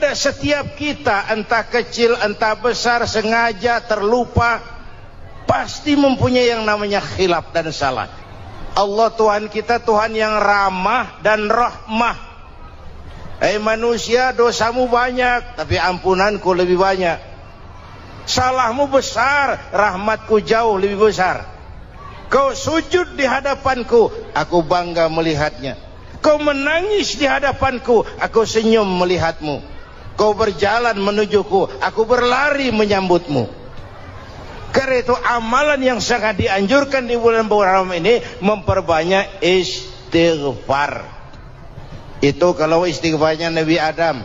pada setiap kita, entah kecil entah besar, sengaja terlupa, pasti mempunyai yang namanya khilaf dan salah. Allah Tuhan kita Tuhan yang ramah dan rahmah. Manusia, dosamu banyak tapi ampunanku lebih banyak. Salahmu besar, rahmatku jauh lebih besar. Kau sujud di hadapanku, aku bangga melihatnya. Kau menangis di hadapanku, aku senyum melihatmu. Kau berjalan menujuku, aku berlari menyambutmu. Karena itu amalan yang sangat dianjurkan di bulan Muharram ini memperbanyak istighfar. Itu kalau istighfarnya Nabi Adam.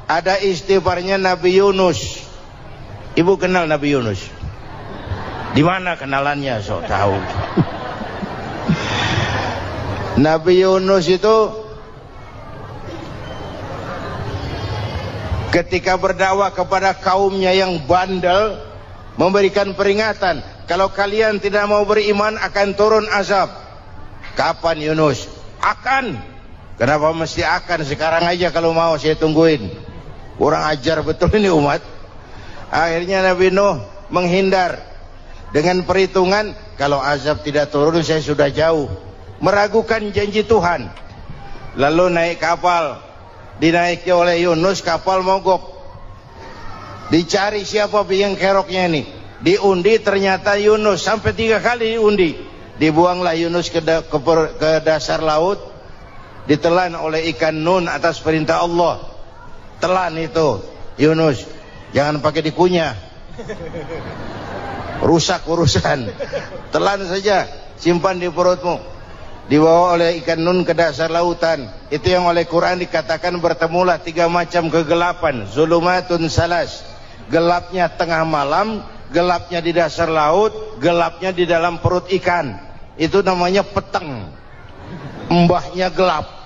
Ada istighfarnya Nabi Yunus. Ibu kenal Nabi Yunus? Di mana kenalannya? Sok tahu. Nabi Yunus itu ketika berdakwah kepada kaumnya yang bandel, memberikan peringatan, kalau kalian tidak mau beriman akan turun azab. Kapan Yunus? Akan. Kenapa mesti akan? Sekarang aja kalau mau, saya tungguin. Kurang ajar betul ini umat. Akhirnya Nabi Nuh menghindar dengan perhitungan, kalau azab tidak turun saya sudah jauh. Meragukan janji Tuhan. Lalu naik kapal, dinaiki oleh Yunus, kapal mogok. Dicari siapa yang keroknya ini. Diundi, ternyata Yunus. Sampai 3 kali diundi. Dibuanglah Yunus ke dasar laut. Ditelan oleh ikan Nun atas perintah Allah. Telan itu Yunus, jangan pakai dikunyah, rusak urusan. Telan saja, simpan di perutmu. Dibawa oleh ikan Nun ke dasar lautan. Itu yang oleh Quran dikatakan bertemulah 3 macam kegelapan. Zulumatun salas. Gelapnya tengah malam, gelapnya di dasar laut, gelapnya di dalam perut ikan. Itu namanya peteng. Mbahnya gelap.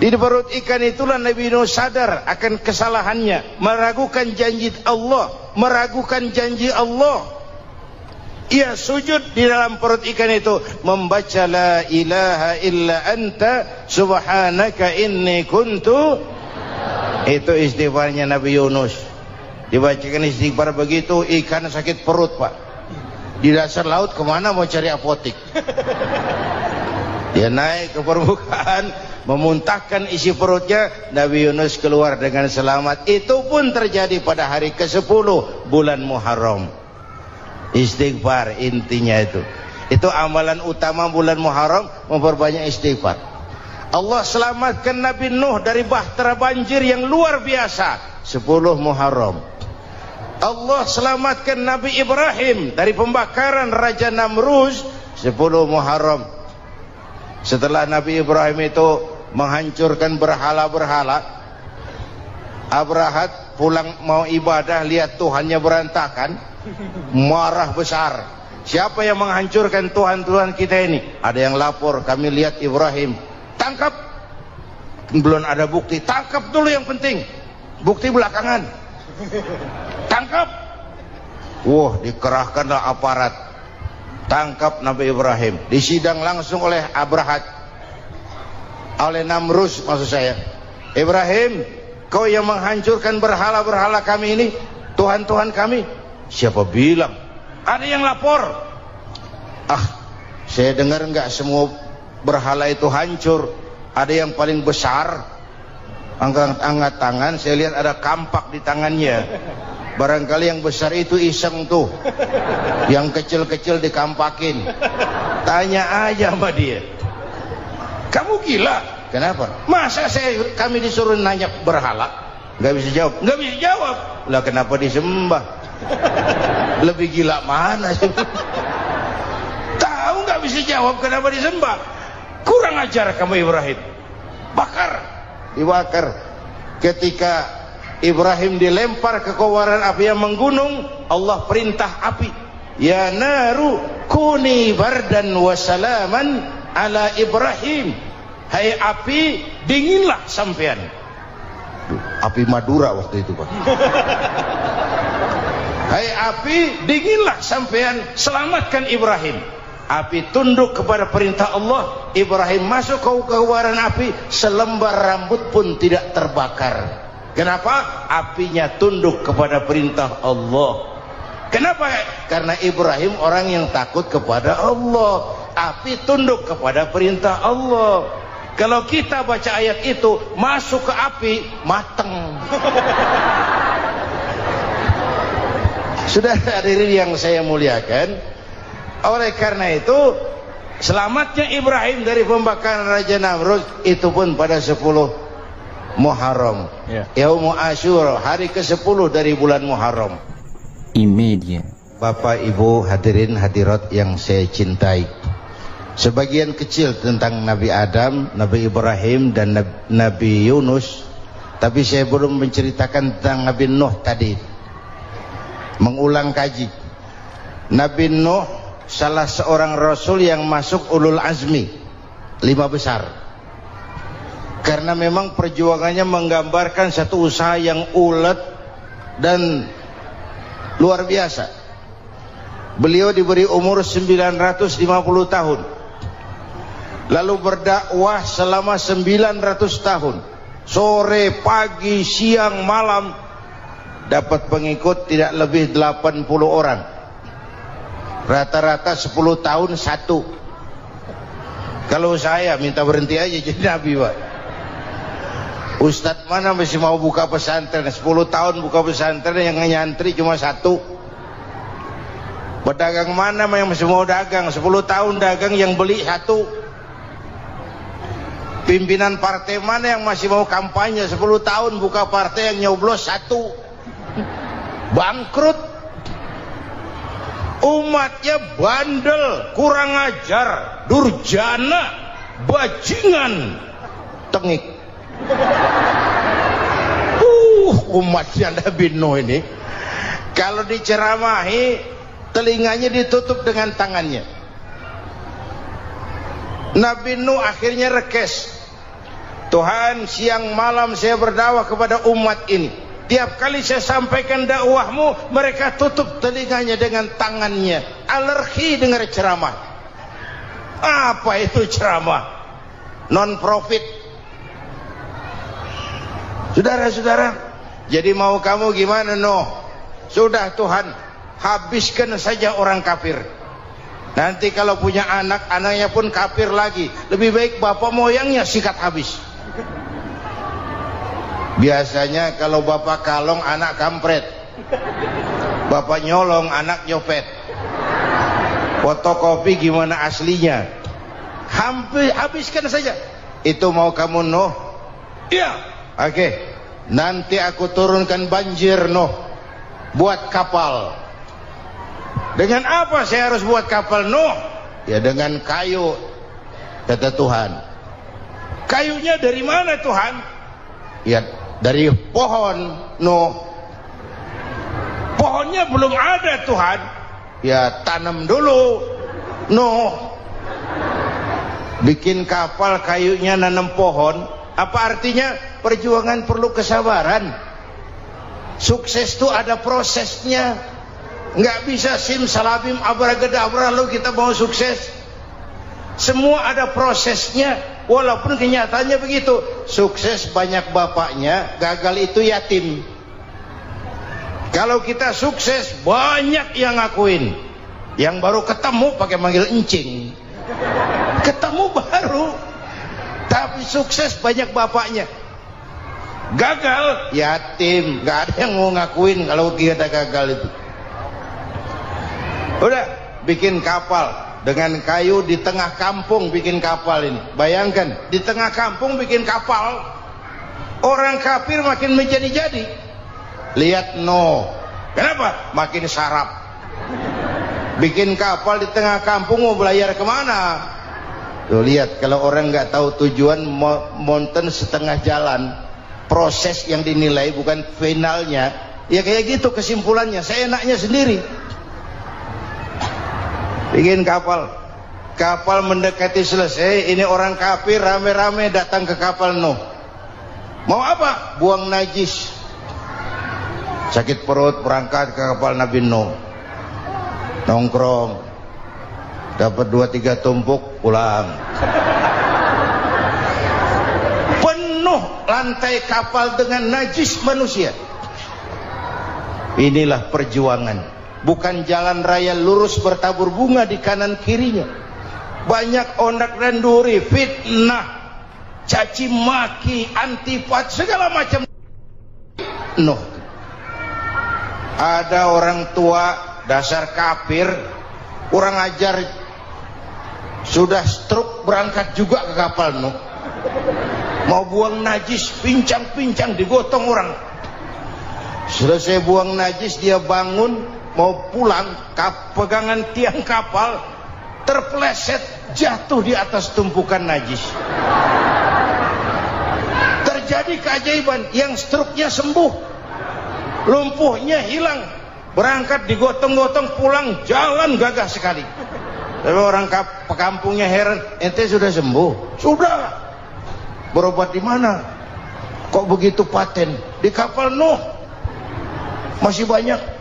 Di perut ikan itulah Nabi Nuh sadar akan kesalahannya, meragukan janji Allah, meragukan janji Allah. Ia sujud di dalam perut ikan itu, membaca la ilaha illa anta subhanaka inni kuntu. Itu istighfarnya Nabi Yunus. Dibacakan istighfar begitu, ikan sakit perut pak. Di dasar laut kemana mau cari apotik? Dia naik ke permukaan, memuntahkan isi perutnya. Nabi Yunus keluar dengan selamat. Itu pun terjadi pada hari ke-10 bulan Muharram. Istighfar intinya itu. Itu amalan utama bulan Muharram, memperbanyak istighfar. Allah selamatkan Nabi Nuh dari bahtera banjir yang luar biasa 10 Muharram. Allah selamatkan Nabi Ibrahim dari pembakaran Raja Namrus 10 Muharram. Setelah Nabi Ibrahim itu menghancurkan berhala-berhala, Abrahat pulang mau ibadah, lihat Tuhannya berantakan, marah besar. Siapa yang menghancurkan Tuhan-Tuhan kita ini? Ada yang lapor, kami lihat Ibrahim. Tangkap. Belum ada bukti, tangkap dulu yang penting. Bukti belakangan. Tangkap. Wah, dikerahkanlah aparat. Tangkap Nabi Ibrahim. Disidang langsung oleh Abrahat, oleh Namrus maksud saya. Ibrahim, kau yang menghancurkan berhala-berhala kami ini, Tuhan-Tuhan kami. Siapa bilang? Ada yang lapor. Saya dengar enggak semua berhala itu hancur. Ada yang paling besar, angkat tangan, saya lihat ada kampak di tangannya. Barangkali yang besar itu iseng tuh, yang kecil-kecil dikampakin. Tanya aja sama dia. Kamu gila? Kenapa? Masa kami disuruh nanya berhala? Nggak bisa jawab. Nggak bisa jawab. Lah kenapa disembah? Lebih gila mana sih? Tahu nggak bisa jawab kenapa disembah? Kurang ajar kamu Ibrahim. Bakar, dibakar. Ketika Ibrahim dilempar ke kobaran api yang menggunung, Allah perintah api, ya naru kuni bardan wa salaman ala Ibrahim. Hai api, dinginlah sampean. Api Madura waktu itu Pak. Hai api, dinginlah sampean, selamatkan Ibrahim. Api tunduk kepada perintah Allah. Ibrahim masuk ke kobaran api, selembar rambut pun tidak terbakar. Kenapa? Apinya tunduk kepada perintah Allah. Kenapa? Karena Ibrahim orang yang takut kepada Allah. Api tunduk kepada perintah Allah. Kalau kita baca ayat itu, masuk ke api, mateng. Sudah hadirin yang saya muliakan, oleh karena itu selamatnya Ibrahim dari pembakaran Raja Namrud itu pun pada 10 Muharram, Yaumul Asyura, hari ke-10 dari bulan Muharram. Imedia. Bapak Ibu hadirin hadirat yang saya cintai, sebagian kecil tentang Nabi Adam, Nabi Ibrahim dan Nabi Yunus, tapi saya belum menceritakan tentang Nabi Nuh tadi. Mengulang kaji. Nabi Nuh salah seorang rasul yang masuk ulul azmi 5 besar, karena memang perjuangannya menggambarkan satu usaha yang ulet dan luar biasa. Beliau diberi umur 950 tahun, lalu berdakwah selama 900 tahun, sore, pagi, siang, malam, dapat pengikut tidak lebih 80 orang. Rata-rata 10 tahun satu. Kalau saya minta berhenti aja jadi nabi, Pak. Ustadz mana masih mau buka pesantren? 10 tahun buka pesantren, yang nyantri cuma satu. Pedagang mana yang masih mau dagang? 10 tahun dagang, yang beli satu. Pimpinan partai mana yang masih mau kampanye? 10 tahun buka partai, yang nyoblos satu. Bangkrut. Umatnya bandel, kurang ajar, durjana, bajingan, tengik. Umatnya Nabi Nuh ini kalau diceramahi, telinganya ditutup dengan tangannya. Nabi Nuh akhirnya rekes. Tuhan, siang malam saya berdakwah kepada umat ini. Tiap kali saya sampaikan dakwahmu, mereka tutup telinganya dengan tangannya. Alergi dengar ceramah. Apa itu ceramah? Non profit. Saudara-saudara, jadi mau kamu gimana, Nuh? Sudah Tuhan, habiskan saja orang kafir. Nanti kalau punya anak, anaknya pun kafir lagi. Lebih baik bapak moyangnya sikat habis. Biasanya kalau bapak kalong, anak kampret. Bapak nyolong, anak nyopet. Fotokopi gimana aslinya? Hampir habiskan saja. Itu mau kamu, Nuh? Iya. Oke. Nanti aku turunkan banjir, Nuh. Buat kapal. Dengan apa saya harus buat kapal, Nuh? Ya dengan kayu, kata Tuhan. Kayunya dari mana, Tuhan? Ya dari pohon, Nuh. Pohonnya belum ada, Tuhan. Ya tanam dulu, Nuh. Bikin kapal, kayunya nanam pohon. Apa artinya? Perjuangan perlu kesabaran. Sukses itu ada prosesnya. Nggak bisa simsalabim abracadabra lalu kita mau sukses. Semua ada prosesnya. Walaupun kenyataannya begitu, sukses banyak bapaknya, gagal itu yatim. Kalau kita sukses banyak yang ngakuin, yang baru ketemu pakai manggil encing, ketemu baru, tapi sukses banyak bapaknya. Gagal yatim, nggak ada yang mau ngakuin kalau kita gagal itu. Udah bikin kapal dengan kayu di tengah kampung, bikin kapal ini. Bayangkan di tengah kampung bikin kapal, orang kafir makin menjadi-jadi. Lihat Nuh, kenapa? Makin sarap. Bikin kapal di tengah kampung, mau belayar kemana? Tuh lihat, kalau orang nggak tahu tujuan, mountain setengah jalan. Proses yang dinilai bukan finalnya. Ya kayak gitu kesimpulannya. Saya enaknya sendiri. Bikin kapal, kapal mendekati selesai, ini orang kafir rame-rame datang ke kapal Nuh. Mau apa? Buang najis. Sakit perut, berangkat ke kapal Nabi Nuh. Nongkrong. dapat 2-3 tumpuk, pulang. Penuh lantai kapal dengan najis manusia. Inilah perjuangan, bukan jalan raya lurus bertabur bunga di kanan kirinya. Banyak ondak dan duri, fitnah, caci maki, antipat, segala macam. No. Ada orang tua dasar kafir, kurang ajar, sudah stroke berangkat juga ke kapal Nuh. Mau buang najis, pincang-pincang digotong orang. Selesai buang najis, dia bangun mau pulang, pegangan tiang kapal terpeleset, jatuh di atas tumpukan najis. Terjadi keajaiban, yang stroke-nya sembuh, lumpuhnya hilang, berangkat digotong-gotong pulang, jalan gagah sekali. Tapi orang pekampungnya heran, ente sudah sembuh? Sudah. Berobat di mana? Kok begitu paten? Di kapal Nuh. Masih banyak.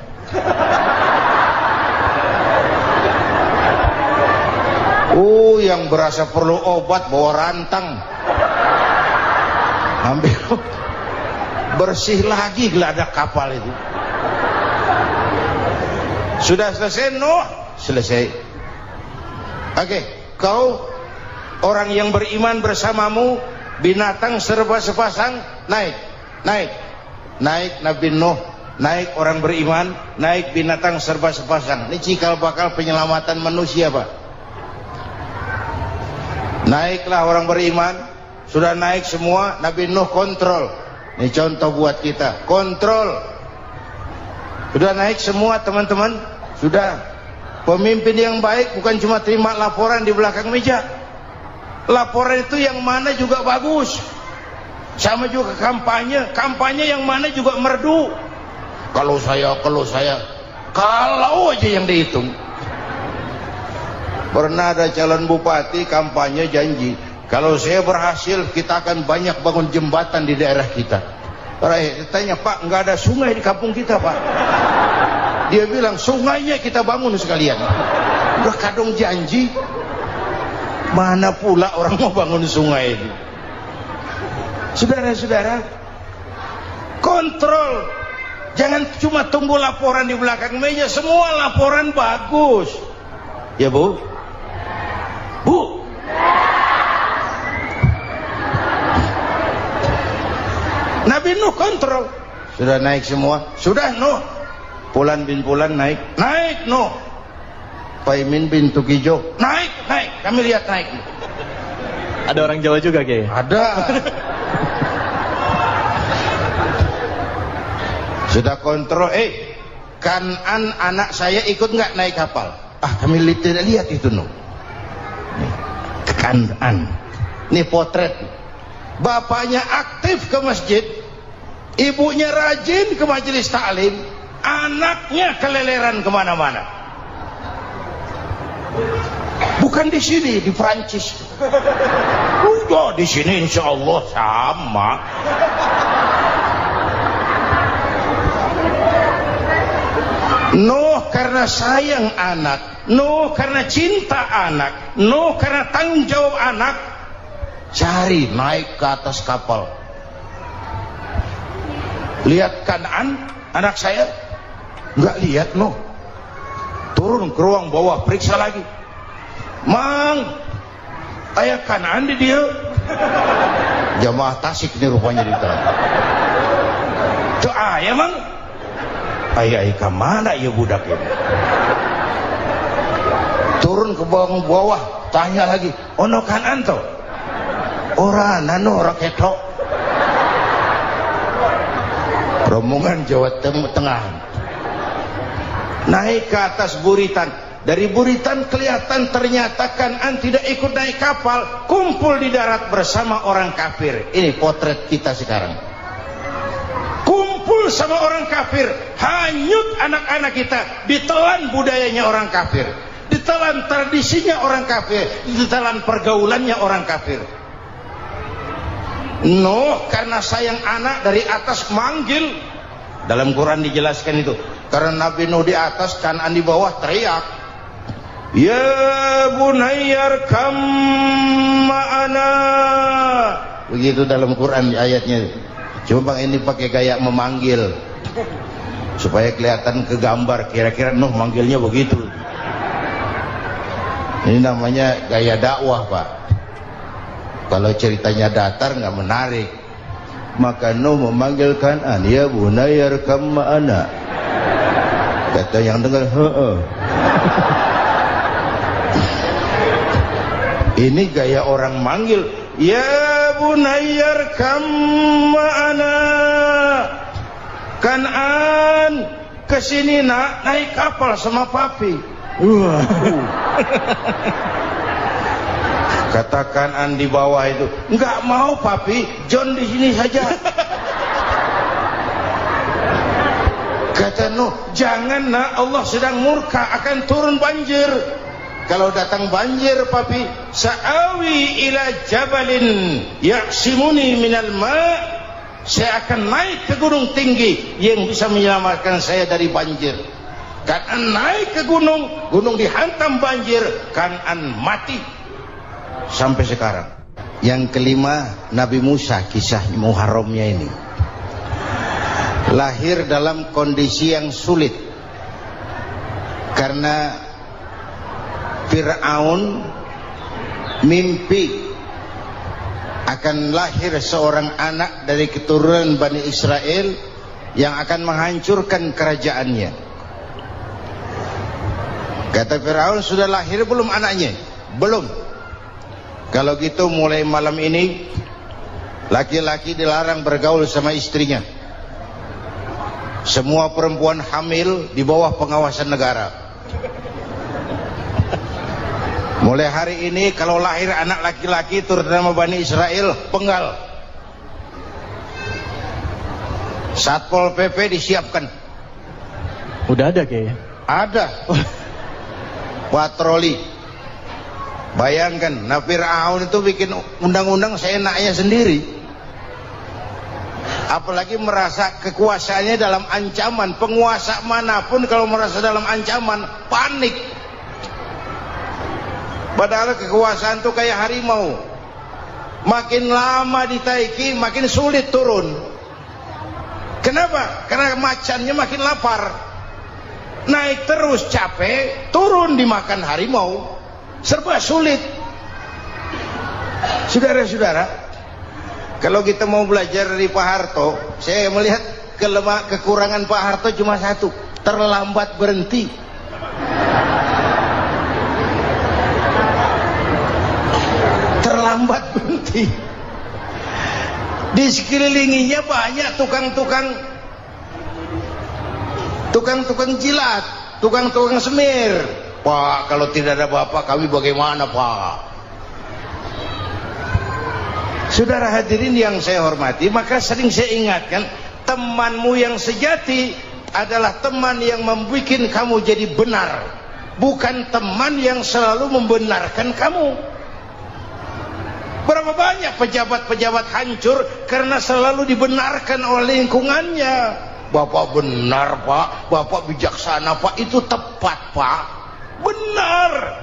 Yang berasa perlu obat bawa rantang, ambil, bersih lagi geladak kapal itu. Sudah selesai Nuh? Selesai. Oke, kau orang yang beriman bersamamu, binatang serba sepasang, naik Nabi Nuh, naik orang beriman, naik binatang serba sepasang. Ini cikal bakal penyelamatan manusia, Pak. Naiklah orang beriman, sudah naik semua, Nabi Nuh kontrol. Ini contoh buat kita, kontrol. Sudah naik semua teman-teman, sudah. Pemimpin yang baik bukan cuma terima laporan di belakang meja. Laporan itu yang mana juga bagus. Sama juga kampanye, kampanye yang mana juga merdu. Kalau aja yang dihitung. Pernah ada calon bupati kampanye janji, kalau saya berhasil kita akan banyak bangun jembatan di daerah kita. Rakyat tanya, Pak, nggak ada sungai di kampung kita, Pak. Dia bilang, sungainya kita bangun sekalian. Udah kadung janji, mana pula orang mau bangun sungai itu. Saudara-saudara, kontrol. Jangan cuma tunggu laporan di belakang meja, semua laporan bagus. Ya Bu? Bu? Nabi Nuh kontrol. Sudah naik semua? Sudah Nuh. Pulan bin Pulan naik. Naik Nuh. Paimin bin Tukijo. Naik. Kami lihat naik. Ada orang Jawa juga, Kiai? Ada. Sudah kontrol. Kanan anak saya ikut nggak naik kapal? Kami tidak lihat itu Nuh. Kanan. Ini potret. Bapaknya aktif ke masjid, ibunya rajin ke majelis taklim, anaknya keleleran kemana-mana. Bukan di sini, di Prancis. Udah di sini insya Allah sama. Nuh karena sayang anak, Nuh karena cinta anak, Nuh karena tanggung jawab anak, cari naik ke atas kapal. Lihat Kanaan, anak saya, nggak lihat Nuh. Turun ke ruang bawah, periksa lagi. Mang, ayah Kanaan di dia. Jamaah Tasik nih rupanya di dalam. Tuh ayah Mang. Ayah kemana ya budak ini? Turun ke bawah, tanya lagi. Ono Kanaan toh? Orang nano raketok. Rombongan Jawa Tengah. Naik ke atas buritan. Dari buritan kelihatan ternyata Kanaan tidak ikut naik kapal, kumpul di darat bersama orang kafir. Ini potret kita sekarang. Kumpul sama orang kafir, hanyut anak-anak kita, ditelan budayanya orang kafir, ditelan tradisinya orang kafir, ditelan pergaulannya orang kafir. Nuh karena sayang anak dari atas manggil. Dalam Quran dijelaskan itu. Karena Nabi Nuh di atas, Kanaan di bawah, teriak. Ya bunayyarkam ma'ana. Begitu dalam Quran ayatnya. Cuma Bang ini pakai gaya memanggil supaya kelihatan kegambar, kira-kira Nuh manggilnya begitu. Ini namanya gaya dakwah, Pak. Kalau ceritanya datar nggak menarik, maka Nuh memanggil Kan'an, ya bunayyarkam ma'ana. Kata yang dengar, heeh. Ini gaya orang manggil, ya bunayyarkam ma'ana. Kan'an, kesini nak, naik kapal sama papi. Kata Kan'an di bawah itu, enggak mau papi, John di sini saja. Kata Nuh, jangan nak, Allah sedang murka, akan turun banjir. Kalau datang banjir papi, sa'awi ila jabalin ya'simuni minal ma', saya akan naik ke gunung tinggi yang bisa menyelamatkan saya dari banjir. Kan'an naik ke gunung, gunung dihantam banjir, Kan'an mati sampai sekarang. Yang kelima, Nabi Musa, kisah Muharramnya ini lahir dalam kondisi yang sulit karena Fir'aun mimpi akan lahir seorang anak dari keturunan Bani Israel yang akan menghancurkan kerajaannya. Kata Fir'aun, sudah lahir belum anaknya? Belum. Kalau gitu mulai malam ini laki-laki dilarang bergaul sama istrinya. Semua perempuan hamil di bawah pengawasan negara. Mulai hari ini kalau lahir anak laki-laki turut nama Bani Israel, penggal. Satpol PP disiapkan. Udah ada kayaknya. Ada. Patroli. Bayangkan, nah Fir'aun itu bikin undang-undang seenaknya sendiri. Apalagi merasa kekuasaannya dalam ancaman. Penguasa manapun kalau merasa dalam ancaman, panik. Padahal kekuasaan itu kayak harimau, makin lama ditaiki makin sulit turun. Kenapa? Karena macannya makin lapar. Naik terus capek, turun dimakan harimau, serba sulit. Saudara-saudara, kalau kita mau belajar dari Pak Harto, saya melihat kekurangan Pak Harto cuma satu, terlambat berhenti. Terlambat berhenti. Di sekelilinginya banyak tukang-tukang jilat, tukang-tukang semir. Pak, kalau tidak ada bapak kami bagaimana, Pak? Saudara hadirin yang saya hormati, maka sering saya ingatkan, temanmu yang sejati adalah teman yang membuat kamu jadi benar, bukan teman yang selalu membenarkan kamu. Berapa banyak pejabat-pejabat hancur karena selalu dibenarkan oleh lingkungannya. Bapak benar, Pak. Bapak bijaksana, Pak. Itu tepat, Pak. Benar.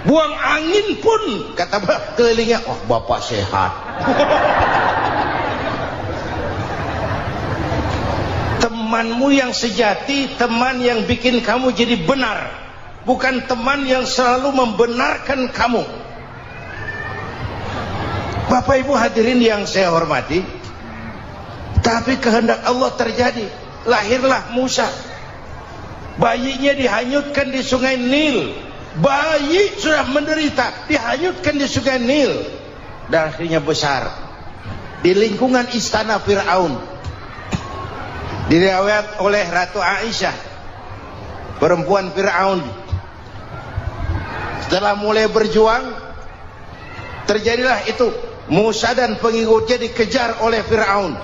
Buang angin pun kata kelilingnya, oh Bapak sehat. Temanmu yang sejati, teman yang bikin kamu jadi benar, bukan teman yang selalu membenarkan kamu. Bapak Ibu hadirin yang saya hormati, tapi kehendak Allah terjadi. Lahirlah Musa. Bayinya dihanyutkan di sungai Nil. Bayi sudah menderita, dihanyutkan di sungai Nil. Dan akhirnya besar di lingkungan istana Fir'aun. Diriwayat oleh Ratu Aisyah, perempuan Fir'aun. Setelah mulai berjuang, terjadilah itu. Musa dan pengikutnya dikejar oleh Fir'aun.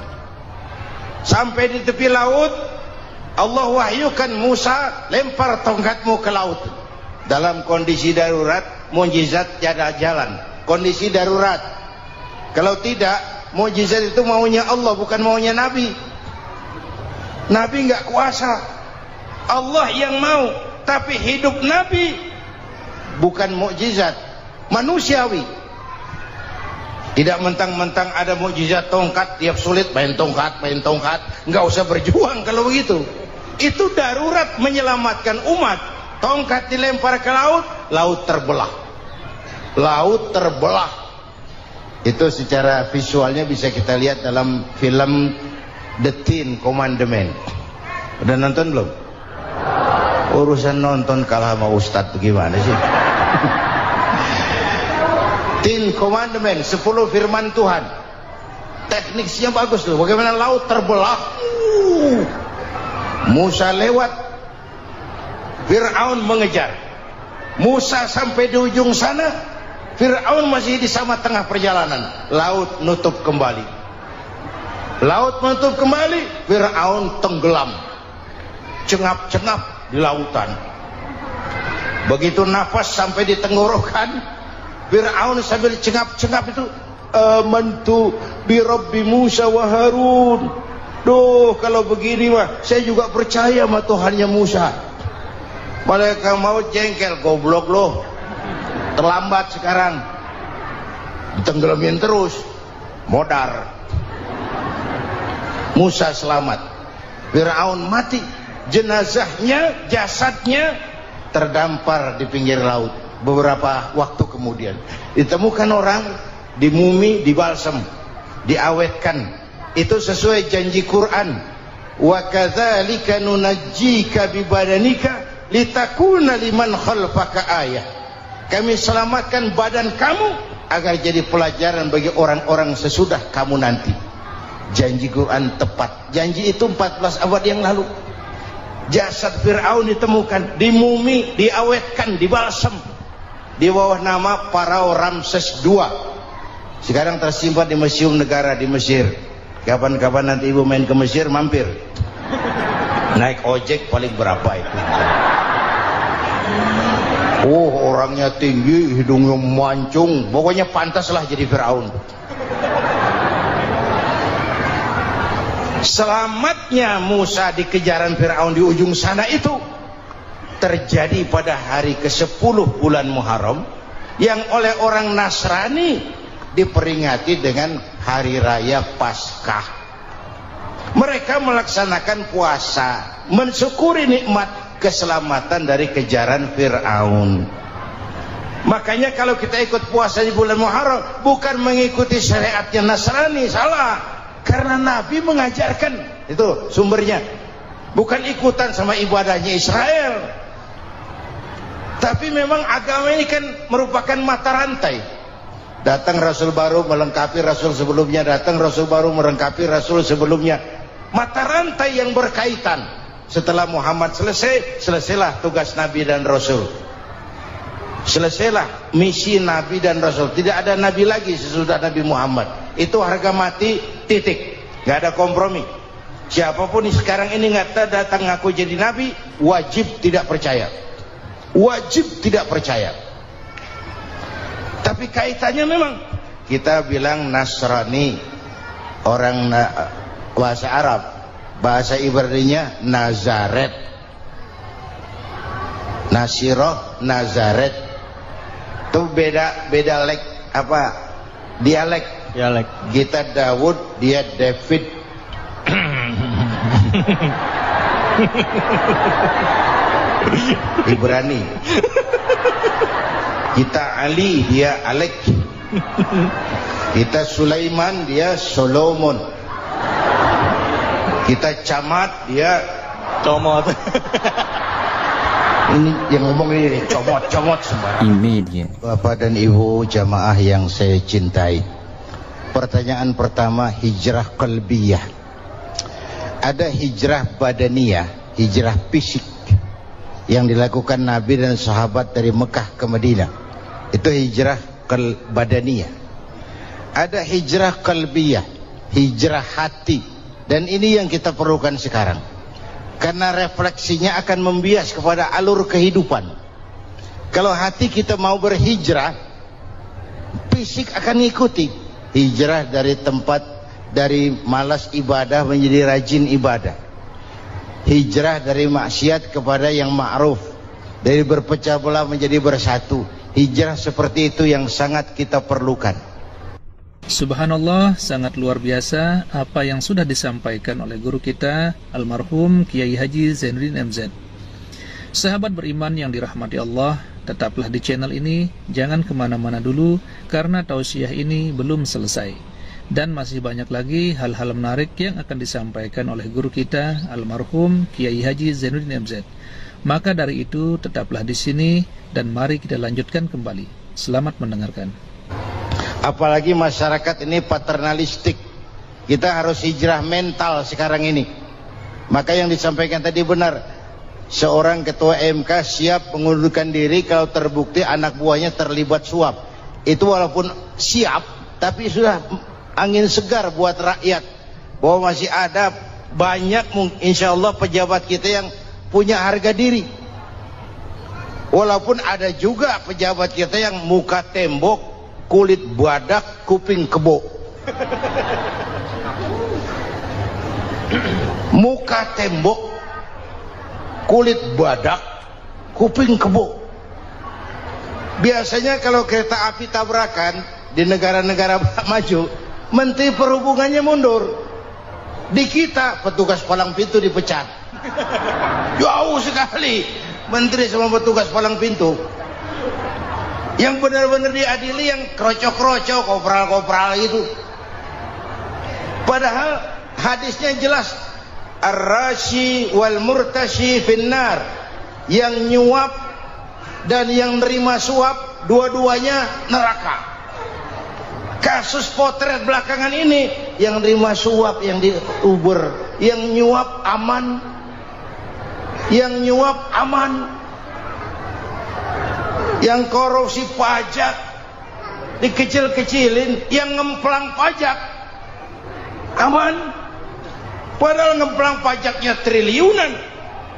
Sampai di tepi laut, Allah wahyukan Musa, lempar tongkatmu ke laut. Dalam kondisi darurat, mukjizat tiada jalan. Kondisi darurat. Kalau tidak, mukjizat itu maunya Allah, bukan maunya Nabi. Nabi nggak kuasa. Allah yang mau. Tapi hidup Nabi bukan mukjizat manusiawi. Tidak mentang-mentang ada mukjizat tongkat, tiap sulit main tongkat, nggak usah berjuang kalau begitu. Itu darurat menyelamatkan umat. Tongkat dilempar ke laut, laut terbelah. Itu secara visualnya bisa kita lihat dalam film The Ten Commandments. Udah nonton belum? Urusan nonton kalah sama Ustadz gimana sih? Ten Commandments, 10 firman Tuhan. Tekniknya bagus loh. Bagaimana laut terbelah. Musa lewat, Fir'aun mengejar. Musa sampai di ujung sana, Fir'aun masih di sama tengah perjalanan. Laut nutup kembali. Fir'aun tenggelam, cengap-cengap di lautan. Begitu nafas sampai di tenggorokan, Fir'aun sambil cengap-cengap itu, amantu bi Rabbi Musa wa Harun. Duh, kalau begini mah saya juga percaya sama Tuhannya Musa. Malaikat maut jengkel, goblok loh, terlambat sekarang, ditenggelamin terus, modar. Musa selamat, Fir'aun mati, jenazahnya, jasadnya terdampar di pinggir laut. Beberapa waktu kemudian ditemukan orang, dimumi, dibalsem, diawetkan. Itu sesuai janji Quran, wa kadzalika nunajjika bibadanika litakuna liman khalfaka ayah. Kami selamatkan badan kamu agar jadi pelajaran bagi orang-orang sesudah kamu nanti. Janji Quran tepat. Janji itu 14 abad yang lalu. Jasad Fir'aun ditemukan, dimumi, diawetkan, dibalsem di bawah nama Pharao Ramses II. Sekarang tersimpan di Museum Negara di Mesir. Kapan-kapan nanti ibu main ke Mesir, mampir. Naik ojek paling berapa itu? Orangnya tinggi, hidungnya mancung, pokoknya pantaslah jadi Fir'aun. Selamatnya Musa di kejaran Fir'aun di ujung sana itu terjadi pada hari ke-10 bulan Muharram, yang oleh orang Nasrani diperingati dengan hari raya Paskah. Mereka melaksanakan puasa, mensyukuri nikmat keselamatan dari kejaran Fir'aun. Makanya kalau kita ikut puasa di bulan Muharram, bukan mengikuti syariatnya Nasrani, salah. Karena Nabi mengajarkan, itu sumbernya. Bukan ikutan sama ibadahnya Israel. Tapi memang agama ini kan merupakan mata rantai. Datang Rasul baru melengkapi Rasul sebelumnya, datang Rasul baru melengkapi Rasul sebelumnya. Mata rantai yang berkaitan. Setelah Muhammad selesai, selesailah tugas Nabi dan Rasul. Selesailah misi Nabi dan Rasul. Tidak ada Nabi lagi sesudah Nabi Muhammad. Itu harga mati, titik. Gak ada kompromi. Siapapun sekarang ini nggak datang ngaku jadi Nabi, wajib tidak percaya. Wajib tidak percaya. Tapi kaitannya memang, kita bilang Nasrani, orang bahasa Arab, bahasa Ibraninya Nazaret, Nasiroh, Nazaret. Itu beda dialek. Kita Daud, dia David. Ibrani. Kita Ali, dia Alek. Kita Sulaiman, dia Solomon. Kita Camat, dia Comot. Ini yang ngomong ini comot sembarang. Ini dia. Bapak dan Ibu jamaah yang saya cintai, pertanyaan pertama, hijrah qalbiyah. Ada hijrah badaniyah, hijrah fisik yang dilakukan Nabi dan sahabat dari Mekah ke Madinah. Itu hijrah badaniyah. Ada hijrah qalbiyah, hijrah hati. Dan ini yang kita perlukan sekarang. Karena refleksinya akan membias kepada alur kehidupan. Kalau hati kita mau berhijrah, fisik akan ngikuti. Hijrah dari tempat, dari malas ibadah menjadi rajin ibadah. Hijrah dari maksiat kepada yang ma'ruf, Dari berpecah belah menjadi bersatu. Hijrah seperti itu yang sangat kita perlukan. Subhanallah, sangat luar biasa apa yang sudah disampaikan oleh guru kita almarhum Kiai Haji Zainuddin MZ. Sahabat beriman yang dirahmati Allah, tetaplah di channel ini, jangan kemana-mana dulu karena tausiah ini belum selesai. Dan masih banyak lagi hal-hal menarik yang akan disampaikan oleh guru kita almarhum Kiai Haji Zainuddin MZ. Maka dari itu tetaplah di sini dan mari kita lanjutkan kembali. Selamat mendengarkan. Apalagi masyarakat ini paternalistik. Kita harus hijrah mental sekarang ini. Maka yang disampaikan tadi benar. Seorang ketua MK siap mengundurkan diri kalau terbukti anak buahnya terlibat suap. Itu walaupun siap, tapi sudah angin segar buat rakyat. Bahwa masih ada banyak insya Allah pejabat kita yang punya harga diri. Walaupun ada juga pejabat kita yang muka tembok, kulit badak, kuping kebo. Muka tembok, kulit badak, kuping kebo. Biasanya kalau kereta api tabrakan di negara-negara maju, Menteri Perhubungannya mundur. Di kita petugas palang pintu dipecat. Jauh sekali menteri sama petugas palang pintu. Yang benar-benar diadili yang krocok-krocok, kopral-kopral itu. Padahal hadisnya jelas, ar-rashi wal murtashi finnar. Yang nyuap dan yang nerima suap dua-duanya neraka. Kasus potret belakangan ini, yang nerima suap yang diuber, yang nyuap aman, yang nyuap aman, yang korupsi pajak dikecil-kecilin, yang ngemplang pajak aman, padahal ngemplang pajaknya triliunan,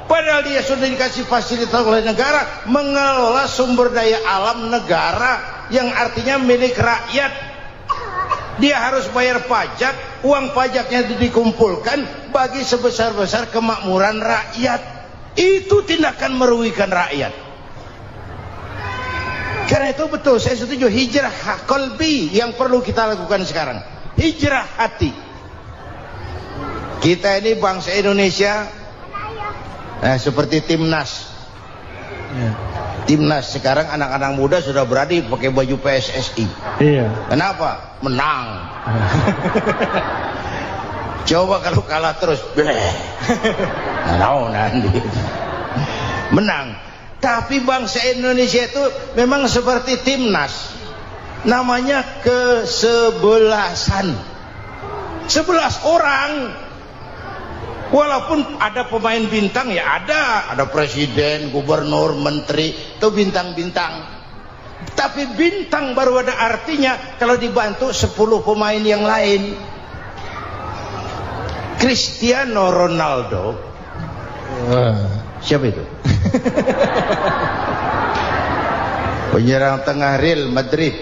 padahal dia sudah dikasih fasilitas oleh negara mengelola sumber daya alam negara yang artinya milik rakyat. Dia harus bayar pajak, uang pajaknya dikumpulkan bagi sebesar-besar kemakmuran rakyat. Itu tindakan merugikan rakyat. Karena itu betul, saya setuju, hijrah qalbi yang perlu kita lakukan sekarang. Hijrah hati. Kita ini bangsa Indonesia seperti timnas. Timnas sekarang anak-anak muda sudah berani pakai baju PSSI. Iya. Kenapa? Menang. Coba kalau kalah terus, nanti menang. Tapi bangsa Indonesia itu memang seperti timnas. Namanya kesebelasan. 11 orang. Walaupun ada pemain bintang ya ada presiden, gubernur, menteri, itu bintang-bintang. Tapi bintang baru ada artinya kalau dibantu 10 pemain yang lain. Cristiano Ronaldo. Siapa itu? Penyerang tengah Real Madrid.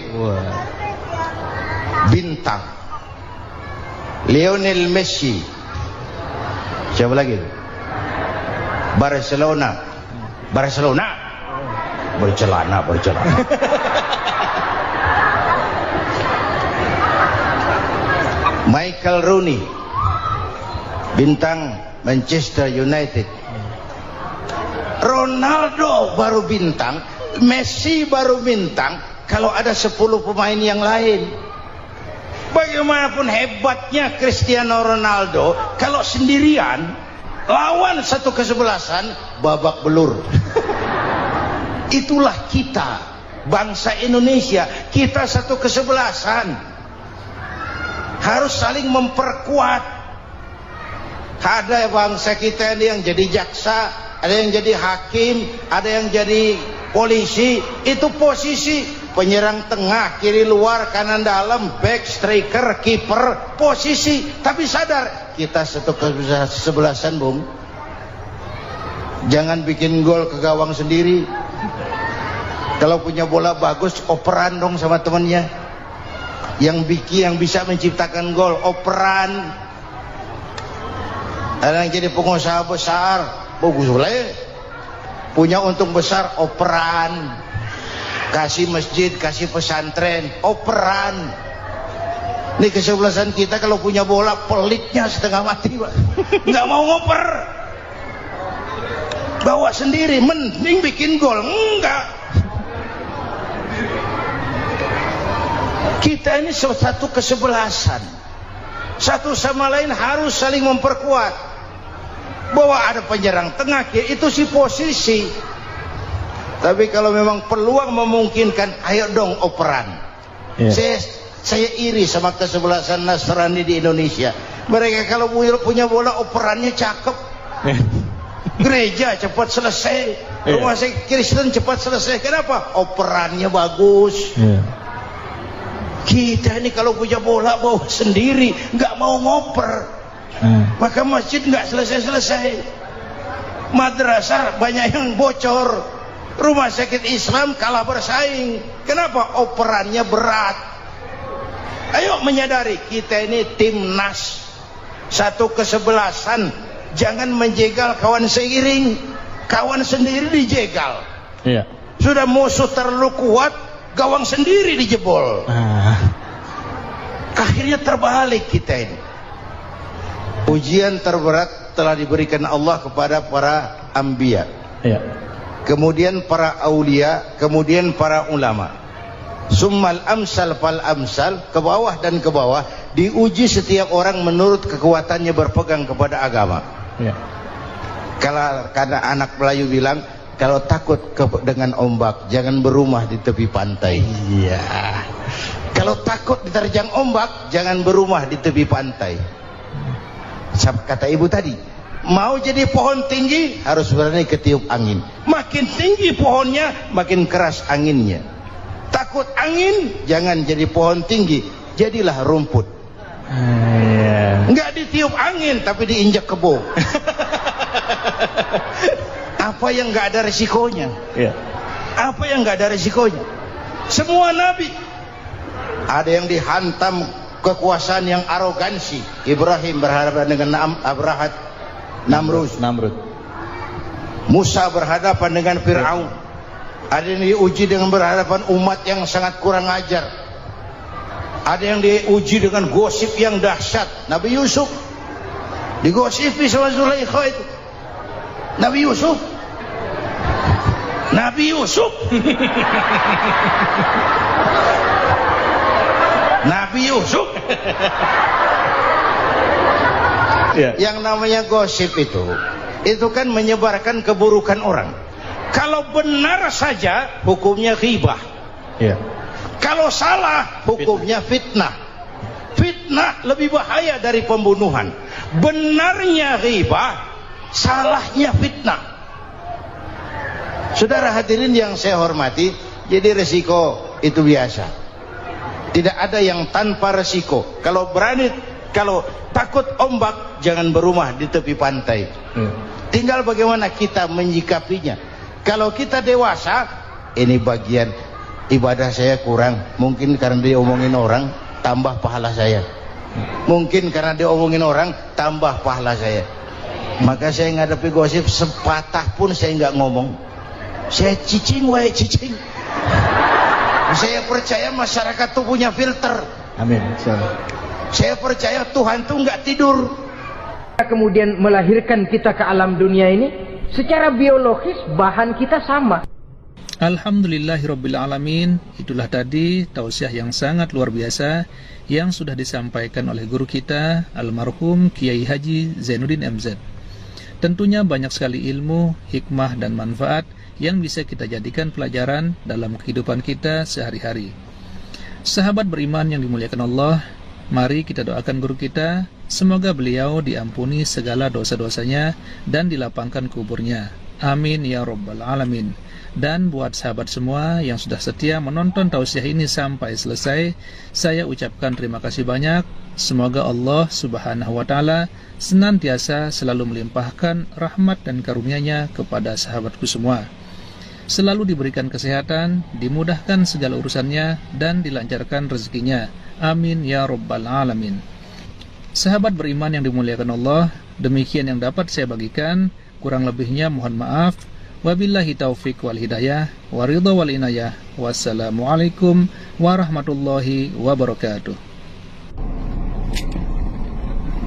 Bintang. Lionel Messi. Siapa lagi? Barcelona. Bercelana. Michael Rooney, bintang Manchester United. Ronaldo baru bintang, Messi baru bintang kalau ada 10 pemain yang lain. Bagaimanapun hebatnya Cristiano Ronaldo, kalau sendirian lawan satu kesebelasan babak belur. Itulah kita, bangsa Indonesia. Kita satu kesebelasan, harus saling memperkuat. Ada bangsa kita ini yang jadi jaksa, ada yang jadi hakim, ada yang jadi polisi. Itu posisi penyerang tengah, kiri luar, kanan dalam, back, striker, kiper, posisi. Tapi sadar kita satu kesebelasan, Bung. Jangan bikin gol ke gawang sendiri. Kalau punya bola bagus, operan dong sama temennya. Yang bisa menciptakan gol, operan. Ada yang jadi pengusaha besar, bagus boleh. punya untung besar, operan, kasih masjid, kasih pesantren, operan. Ini kesebelasan kita kalau punya bola pelitnya setengah mati, Pak. Nggak mau ngoper, bawa sendiri, mending bikin gol. Enggak, kita ini satu kesebelasan, satu sama lain harus saling memperkuat. Bahwa ada penyerang tengah itu si posisi. Tapi kalau memang peluang memungkinkan, ayo dong operan. Saya iri sama kesebelasan Nasrani di Indonesia. Mereka kalau punya bola operannya cakep. Gereja cepat selesai, rumah sakit Kristen cepat selesai. Kenapa? Operannya bagus. Kita ini kalau punya bola bawa sendiri, nggak mau ngoper, maka masjid nggak selesai-selesai, madrasah banyak yang bocor, rumah sakit Islam kalah bersaing. Kenapa? Operannya berat. Ayo menyadari kita ini timnas, satu kesebelasan. Jangan menjegal kawan seiring, kawan sendiri dijegal. Sudah musuh terlalu kuat, gawang sendiri dijebol. Akhirnya terbalik kita ini. Ujian terberat telah diberikan Allah kepada para anbiya, kemudian para aulia, kemudian para ulama. Summal amsal fal amsal, ke bawah dan ke bawah, diuji setiap orang menurut kekuatannya berpegang kepada agama. Kalau karena anak Melayu bilang, kalau takut dengan ombak, jangan berumah di tepi pantai. Kalau takut diterjang ombak, jangan berumah di tepi pantai. Kata ibu tadi, mau jadi pohon tinggi harus berani ketiup angin. Makin tinggi pohonnya, makin keras anginnya. Takut angin, jangan jadi pohon tinggi, jadilah rumput. Enggak ditiup angin, tapi diinjak kebo. Apa yang enggak ada resikonya? Apa yang enggak ada resikonya? Semua nabi ada yang dihantam kekuasaan yang arogansi. Ibrahim berhadapan dengan Namrud. Musa berhadapan dengan Fir'aun. Ada yang diuji dengan berhadapan umat yang sangat kurang ajar. Ada yang diuji dengan gosip yang dahsyat. Nabi Yusuf digosipi sama Zulaikha itu. Nabi Yusuf Yang namanya gosip itu kan menyebarkan keburukan orang. Kalau benar saja hukumnya ghibah. Kalau salah hukumnya fitnah. Fitnah lebih bahaya dari pembunuhan. Benarnya ghibah, salahnya fitnah. Saudara hadirin yang saya hormati, jadi resiko itu biasa. Tidak ada yang tanpa resiko. Kalau takut ombak, jangan berumah di tepi pantai. Tinggal bagaimana kita menyikapinya. Kalau kita dewasa, ini bagian ibadah saya kurang. Mungkin karena diomongin orang, tambah pahala saya. Mungkin karena diomongin orang, tambah pahala saya. Maka saya ngadepi gosip sepatah pun saya nggak ngomong. Saya cicing. Saya percaya masyarakat itu punya filter. Amin. Saya percaya Tuhan itu nggak tidur. Kemudian melahirkan kita ke alam dunia ini, secara biologis bahan kita sama. Alhamdulillahirrabbilalamin. Itulah tadi tausiah yang sangat luar biasa yang sudah disampaikan oleh guru kita almarhum Kiai Haji Zainuddin MZ. Tentunya banyak sekali ilmu, hikmah dan manfaat yang bisa kita jadikan pelajaran dalam kehidupan kita sehari-hari. Sahabat beriman yang dimuliakan Allah, mari kita doakan guru kita, semoga beliau diampuni segala dosa-dosanya dan dilapangkan kuburnya. Amin ya rabbal alamin. Dan buat sahabat semua yang sudah setia menonton tausiah ini sampai selesai, saya ucapkan terima kasih banyak. Semoga Allah subhanahu wa ta'ala senantiasa selalu melimpahkan rahmat dan karunia-Nya kepada sahabatku semua. Selalu diberikan kesehatan, dimudahkan segala urusannya, dan dilancarkan rezekinya. Amin ya rabbal alamin. Sahabat beriman yang dimuliakan Allah, demikian yang dapat saya bagikan. Kurang lebihnya mohon maaf. Wabillahi taufik wal hidayah, waridha wal inayah. Wassalamualaikum warahmatullahi wabarakatuh.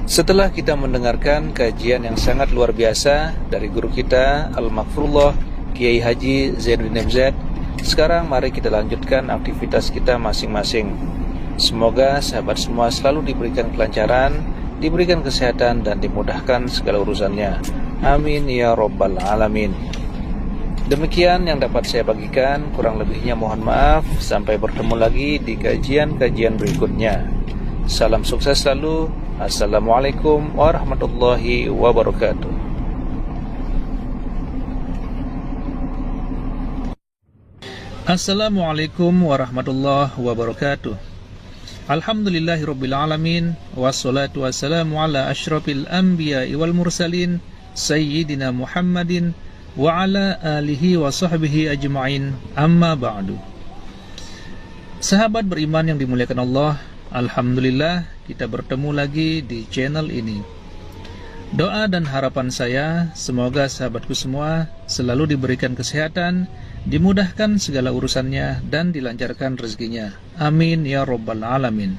Setelah kita mendengarkan kajian yang sangat luar biasa dari guru kita Al-Maghfurullah Kiai Haji Zainuddin MZ, sekarang mari kita lanjutkan aktivitas kita masing-masing. Semoga sahabat semua selalu diberikan kelancaran, diberikan kesehatan, dan dimudahkan segala urusannya. Amin ya rabbal alamin. Demikian yang dapat saya bagikan, kurang lebihnya mohon maaf. Sampai bertemu lagi di kajian-kajian berikutnya. Salam sukses selalu. Assalamualaikum warahmatullahi wabarakatuh. Assalamualaikum warahmatullahi wabarakatuh. Alhamdulillahirabbil alamin, wassalatu wassalamu ala asyrafil anbiya'i wal mursalin sayyidina Muhammadin wa ala alihi wa sahbihi ajma'in, amma ba'du. Sahabat beriman yang dimuliakan Allah, alhamdulillah kita bertemu lagi di channel ini. Doa dan harapan saya, semoga sahabatku semua selalu diberikan kesehatan, dimudahkan segala urusannya, dan dilancarkan rezekinya. Amin ya rabbal alamin.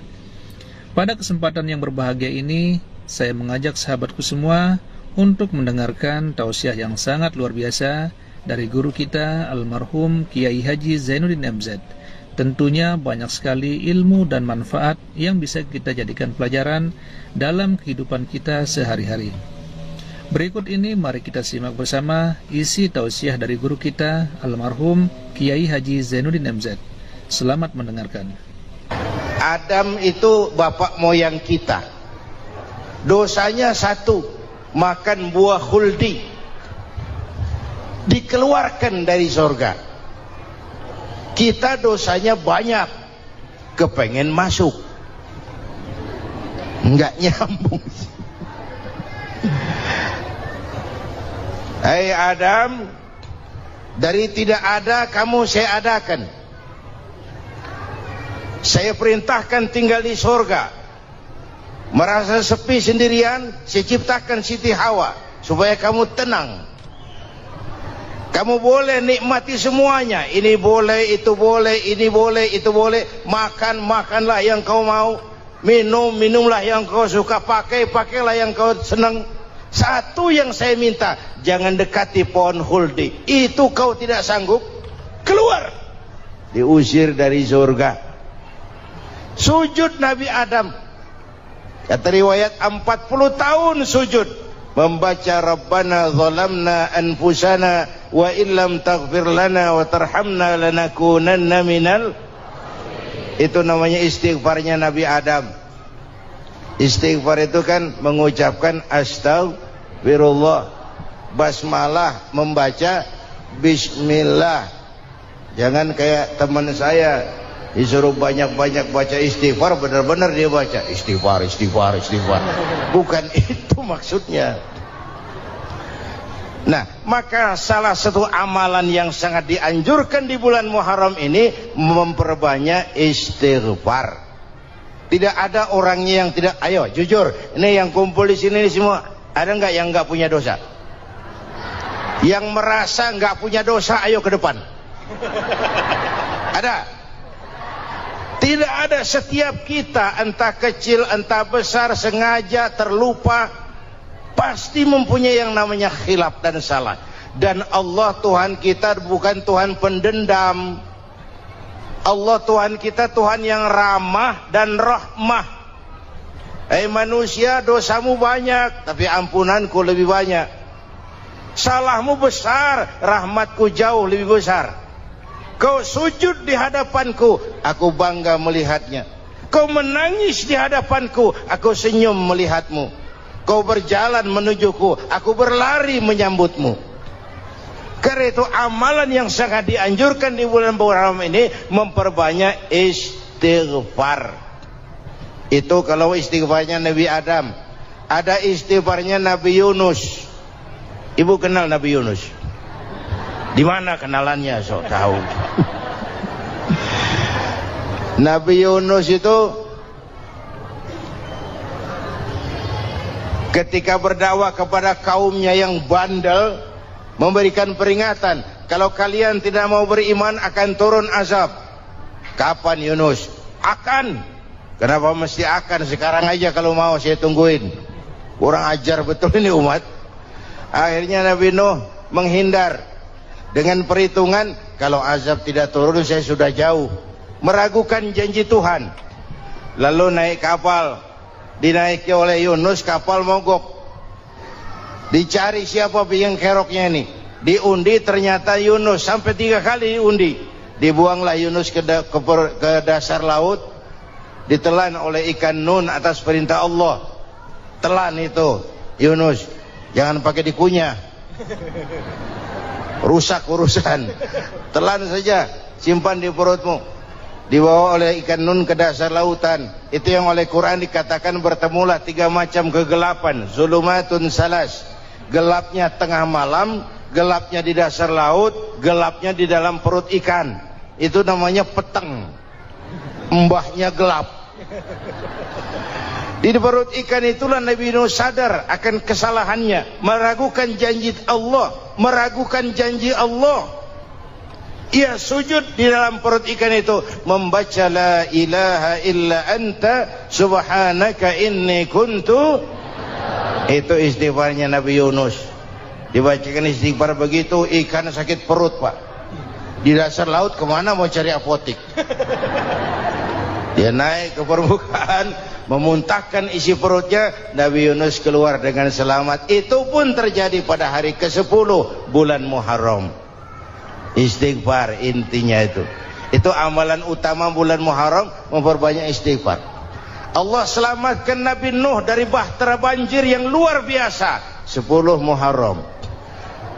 Pada kesempatan yang berbahagia ini, saya mengajak sahabatku semua untuk mendengarkan tausiah yang sangat luar biasa dari guru kita almarhum Kiai Haji Zainuddin MZ. Tentunya banyak sekali ilmu dan manfaat yang bisa kita jadikan pelajaran dalam kehidupan kita sehari-hari. Berikut ini mari kita simak bersama isi tausiah dari guru kita almarhum Kiai Haji Zainuddin MZ. Selamat mendengarkan. Adam itu bapak moyang kita. Dosanya satu, makan buah khuldi, dikeluarkan dari surga. Kita dosanya banyak, kepengen masuk, enggak nyambung. Hai Adam, dari tidak ada kamu saya adakan. Saya perintahkan tinggal di surga. Merasa sepi sendirian, saya ciptakan Siti Hawa supaya kamu tenang. Kamu boleh nikmati semuanya. Ini boleh, itu boleh, ini boleh, itu boleh. Makan, makanlah yang kau mau. Minum, minumlah yang kau suka. Pakai, pakailah yang kau senang. Satu yang saya minta, jangan dekati pohon khuldi. Itu kau tidak sanggup, keluar. Diusir dari surga. Sujud Nabi Adam. Kata riwayat 40 tahun sujud membaca Rabbana zalamna anfusana wa illam taghfir lana wa tarhamna lanakunanna minal. Itu namanya istighfarnya Nabi Adam. Istighfar itu kan mengucapkan astagfirullah, basmalah, membaca bismillah. Jangan kayak teman saya disuruh banyak-banyak baca istighfar, benar-benar dia baca istighfar, istighfar, istighfar. Bukan itu maksudnya. Nah, maka salah satu amalan yang sangat dianjurkan di bulan Muharram ini memperbanyak istighfar. Tidak ada orangnya yang tidak. Ayo jujur, ini yang kumpul di sini semua, ada nggak yang nggak punya dosa? Yang merasa nggak punya dosa, ayo ke depan. Ada? Tidak ada. Setiap kita, entah kecil entah besar, sengaja terlupa, pasti mempunyai yang namanya khilaf dan salah. Dan Allah Tuhan kita bukan Tuhan pendendam. Allah Tuhan kita Tuhan yang ramah dan rahmah. Manusia, dosamu banyak, tapi ampunanku lebih banyak. Salahmu besar, rahmatku jauh lebih besar. Kau sujud di hadapanku, aku bangga melihatnya. Kau menangis di hadapanku, aku senyum melihatmu. Kau berjalan menujuku, aku berlari menyambutmu. Karena itu amalan yang sangat dianjurkan di bulan Muharram ini memperbanyak istighfar. Itu kalau istighfarnya Nabi Adam. Ada istighfarnya Nabi Yunus. Ibu kenal Nabi Yunus? Di mana kenalannya? Sok tahu. Nabi Yunus itu ketika berdakwah kepada kaumnya yang bandel, memberikan peringatan, kalau kalian tidak mau beriman akan turun azab. Kapan Yunus? Akan. Kenapa mesti akan? Sekarang aja kalau mau, saya tungguin. Kurang ajar betul ini umat. Akhirnya Nabi Nuh menghindar dengan perhitungan, kalau azab tidak turun saya sudah jauh, meragukan janji Tuhan. Lalu naik kapal, dinaiki oleh Yunus, kapal mogok. Dicari siapa biang keroknya ini, diundi ternyata Yunus. Sampai 3 kali diundi. Dibuanglah Yunus ke dasar laut, ditelan oleh ikan nun atas perintah Allah. Telan itu Yunus, jangan pakai dikunyah, rusak urusan. Telan saja, simpan di perutmu. Dibawa oleh ikan nun ke dasar lautan. Itu yang oleh Quran dikatakan bertemulah 3 macam kegelapan. Zulumatun salas, gelapnya tengah malam, gelapnya di dasar laut, gelapnya di dalam perut ikan. Itu namanya peteng, mbahnya gelap. Di perut ikan itulah Nabi Nuh sadar akan kesalahannya, meragukan janji Allah, meragukan janji Allah. Ia sujud di dalam perut ikan itu, membaca la ilaha illa anta subhanaka inni kuntu. Itu istighfarnya Nabi Yunus. Dibacakan istighfar begitu, ikan sakit perut, Pak. Di dasar laut kemana mau cari apotik? Dia naik ke permukaan, memuntahkan isi perutnya. Nabi Yunus keluar dengan selamat. Itu pun terjadi pada hari ke-10 bulan Muharram. Istighfar intinya itu. Itu amalan utama bulan Muharram, memperbanyak istighfar. Allah selamatkan Nabi Nuh dari bahtera banjir yang luar biasa 10 Muharram.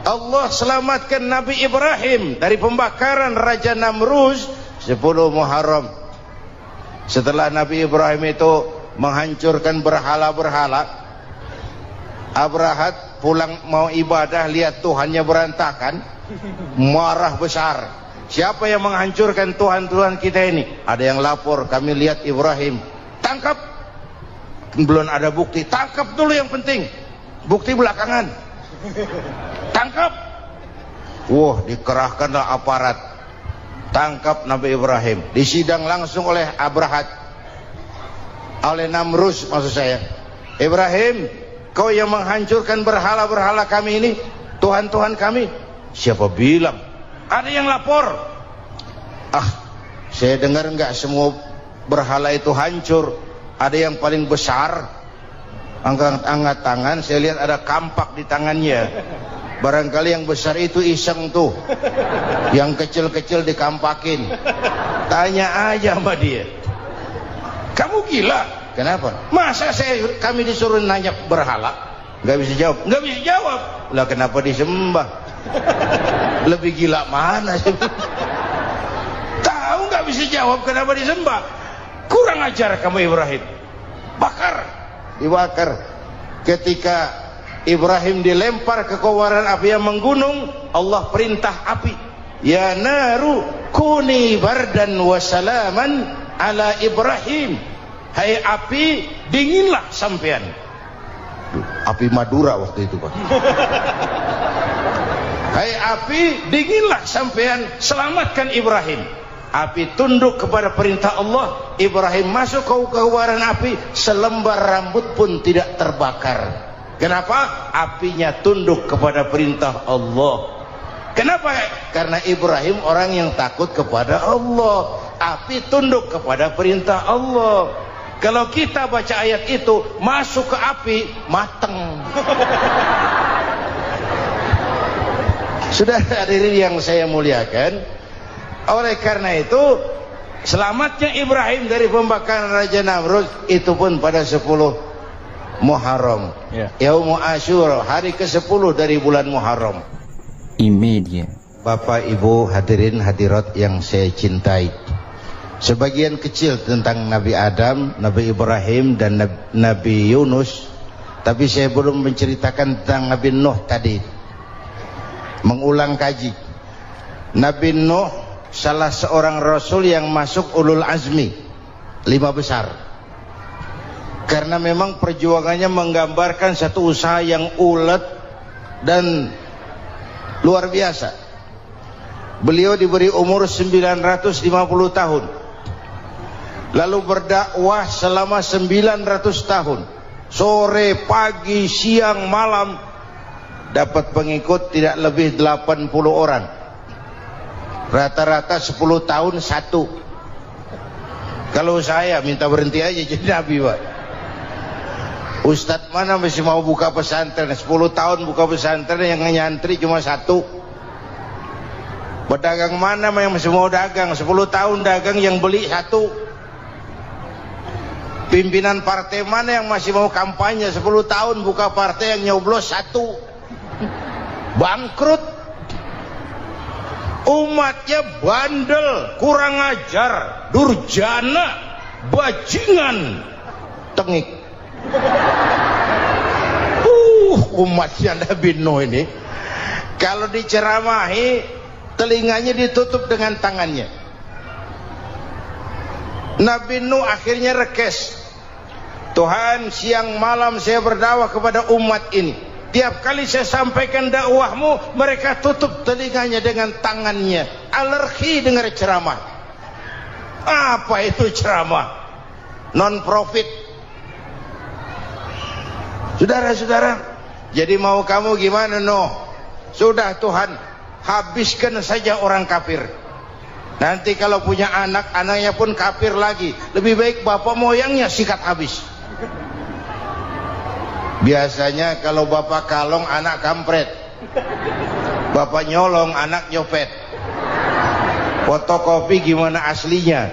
Allah selamatkan Nabi Ibrahim dari pembakaran Raja Namrus 10 Muharram. Setelah Nabi Ibrahim itu menghancurkan berhala-berhala, Abrahat pulang mau ibadah, lihat Tuhannya berantakan, marah besar. Siapa yang menghancurkan Tuhan-Tuhan kita ini? Ada yang lapor, kami lihat Ibrahim. Tangkap. Belum ada bukti, tangkap dulu yang penting, bukti belakangan. Tangkap. Wah, dikerahkanlah aparat, tangkap Nabi Ibrahim. Disidang langsung oleh Abrahat, oleh Namrus maksud saya. Ibrahim, kau yang menghancurkan berhala-berhala kami ini, Tuhan-Tuhan kami. Siapa bilang? Ada yang lapor. Ah, saya dengar enggak semua berhala itu hancur. Ada yang paling besar, angkat tangan, saya lihat ada kampak di tangannya. Barangkali yang besar itu iseng tuh, yang kecil-kecil dikampakin. Tanya aja sama dia, kamu gila? Kenapa? Masa kami disuruh nanya berhala? Nggak bisa jawab. Nggak bisa jawab. Lah kenapa disembah? Lebih gila mana sih? Tahu nggak bisa jawab kenapa disembah? Kurang ajar kamu Ibrahim. Bakar, dibakar. Ketika Ibrahim dilempar ke kobaran api yang menggunung, Allah perintah api, ya naru kuni bardan wa salaman ala Ibrahim. Hai api, dinginlah sampean. Api Madura waktu itu, Pak. Hai api, dinginlah sampean, selamatkan Ibrahim. Api tunduk kepada perintah Allah. Ibrahim masuk ke kobaran api, selembar rambut pun tidak terbakar. Kenapa? Apinya tunduk kepada perintah Allah. Kenapa? Karena Ibrahim orang yang takut kepada Allah. Api tunduk kepada perintah Allah. Kalau kita baca ayat itu, masuk ke api, mateng. Sudah hadirin yang saya muliakan, oleh karena itu selamatnya Ibrahim dari pembakaran Raja Namrud itu pun pada 10 Muharram, Yaumul Asyura, hari ke-10 dari bulan Muharram. Imedia. Bapak Ibu hadirin hadirat yang saya cintai, sebagian kecil tentang Nabi Adam, Nabi Ibrahim dan Nabi Yunus, tapi saya belum menceritakan tentang Nabi Nuh tadi. Mengulang kaji, Nabi Nuh salah seorang rasul yang masuk ulul azmi 5 besar, karena memang perjuangannya menggambarkan satu usaha yang ulet dan luar biasa. Beliau diberi umur 950 tahun, lalu berdakwah selama 900 tahun, sore, pagi, siang, malam, dapat pengikut tidak lebih 80 orang, rata-rata 10 tahun satu. Kalau saya minta berhenti aja jadi nabi, Pak. Ustadz mana masih mau buka pesantren 10 tahun buka pesantren, yang nyantri cuma satu. Pedagang mana yang masih mau dagang 10 tahun dagang, yang beli satu. Pimpinan partai mana yang masih mau kampanye 10 tahun buka partai, yang nyoblos satu. Bangkrut. Umatnya bandel, kurang ajar, durjana, bajingan, tengik. Umatnya Nabi Nuh ini kalau diceramahi telinganya ditutup dengan tangannya. Nabi Nuh akhirnya rekes, Tuhan, siang malam saya berdakwah kepada umat ini, tiap kali saya sampaikan dakwahmu mereka tutup telinganya dengan tangannya, alergi dengar ceramah. Apa itu ceramah? Non profit. Saudara-saudara, jadi mau kamu gimana, Nuh? Sudah Tuhan, habiskan saja orang kafir. Nanti kalau punya anak, anaknya pun kafir lagi. Lebih baik bapak moyangnya sikat habis. Biasanya kalau bapak kalong, anak kampret. Bapak nyolong, anak nyopet. Fotokopi gimana aslinya?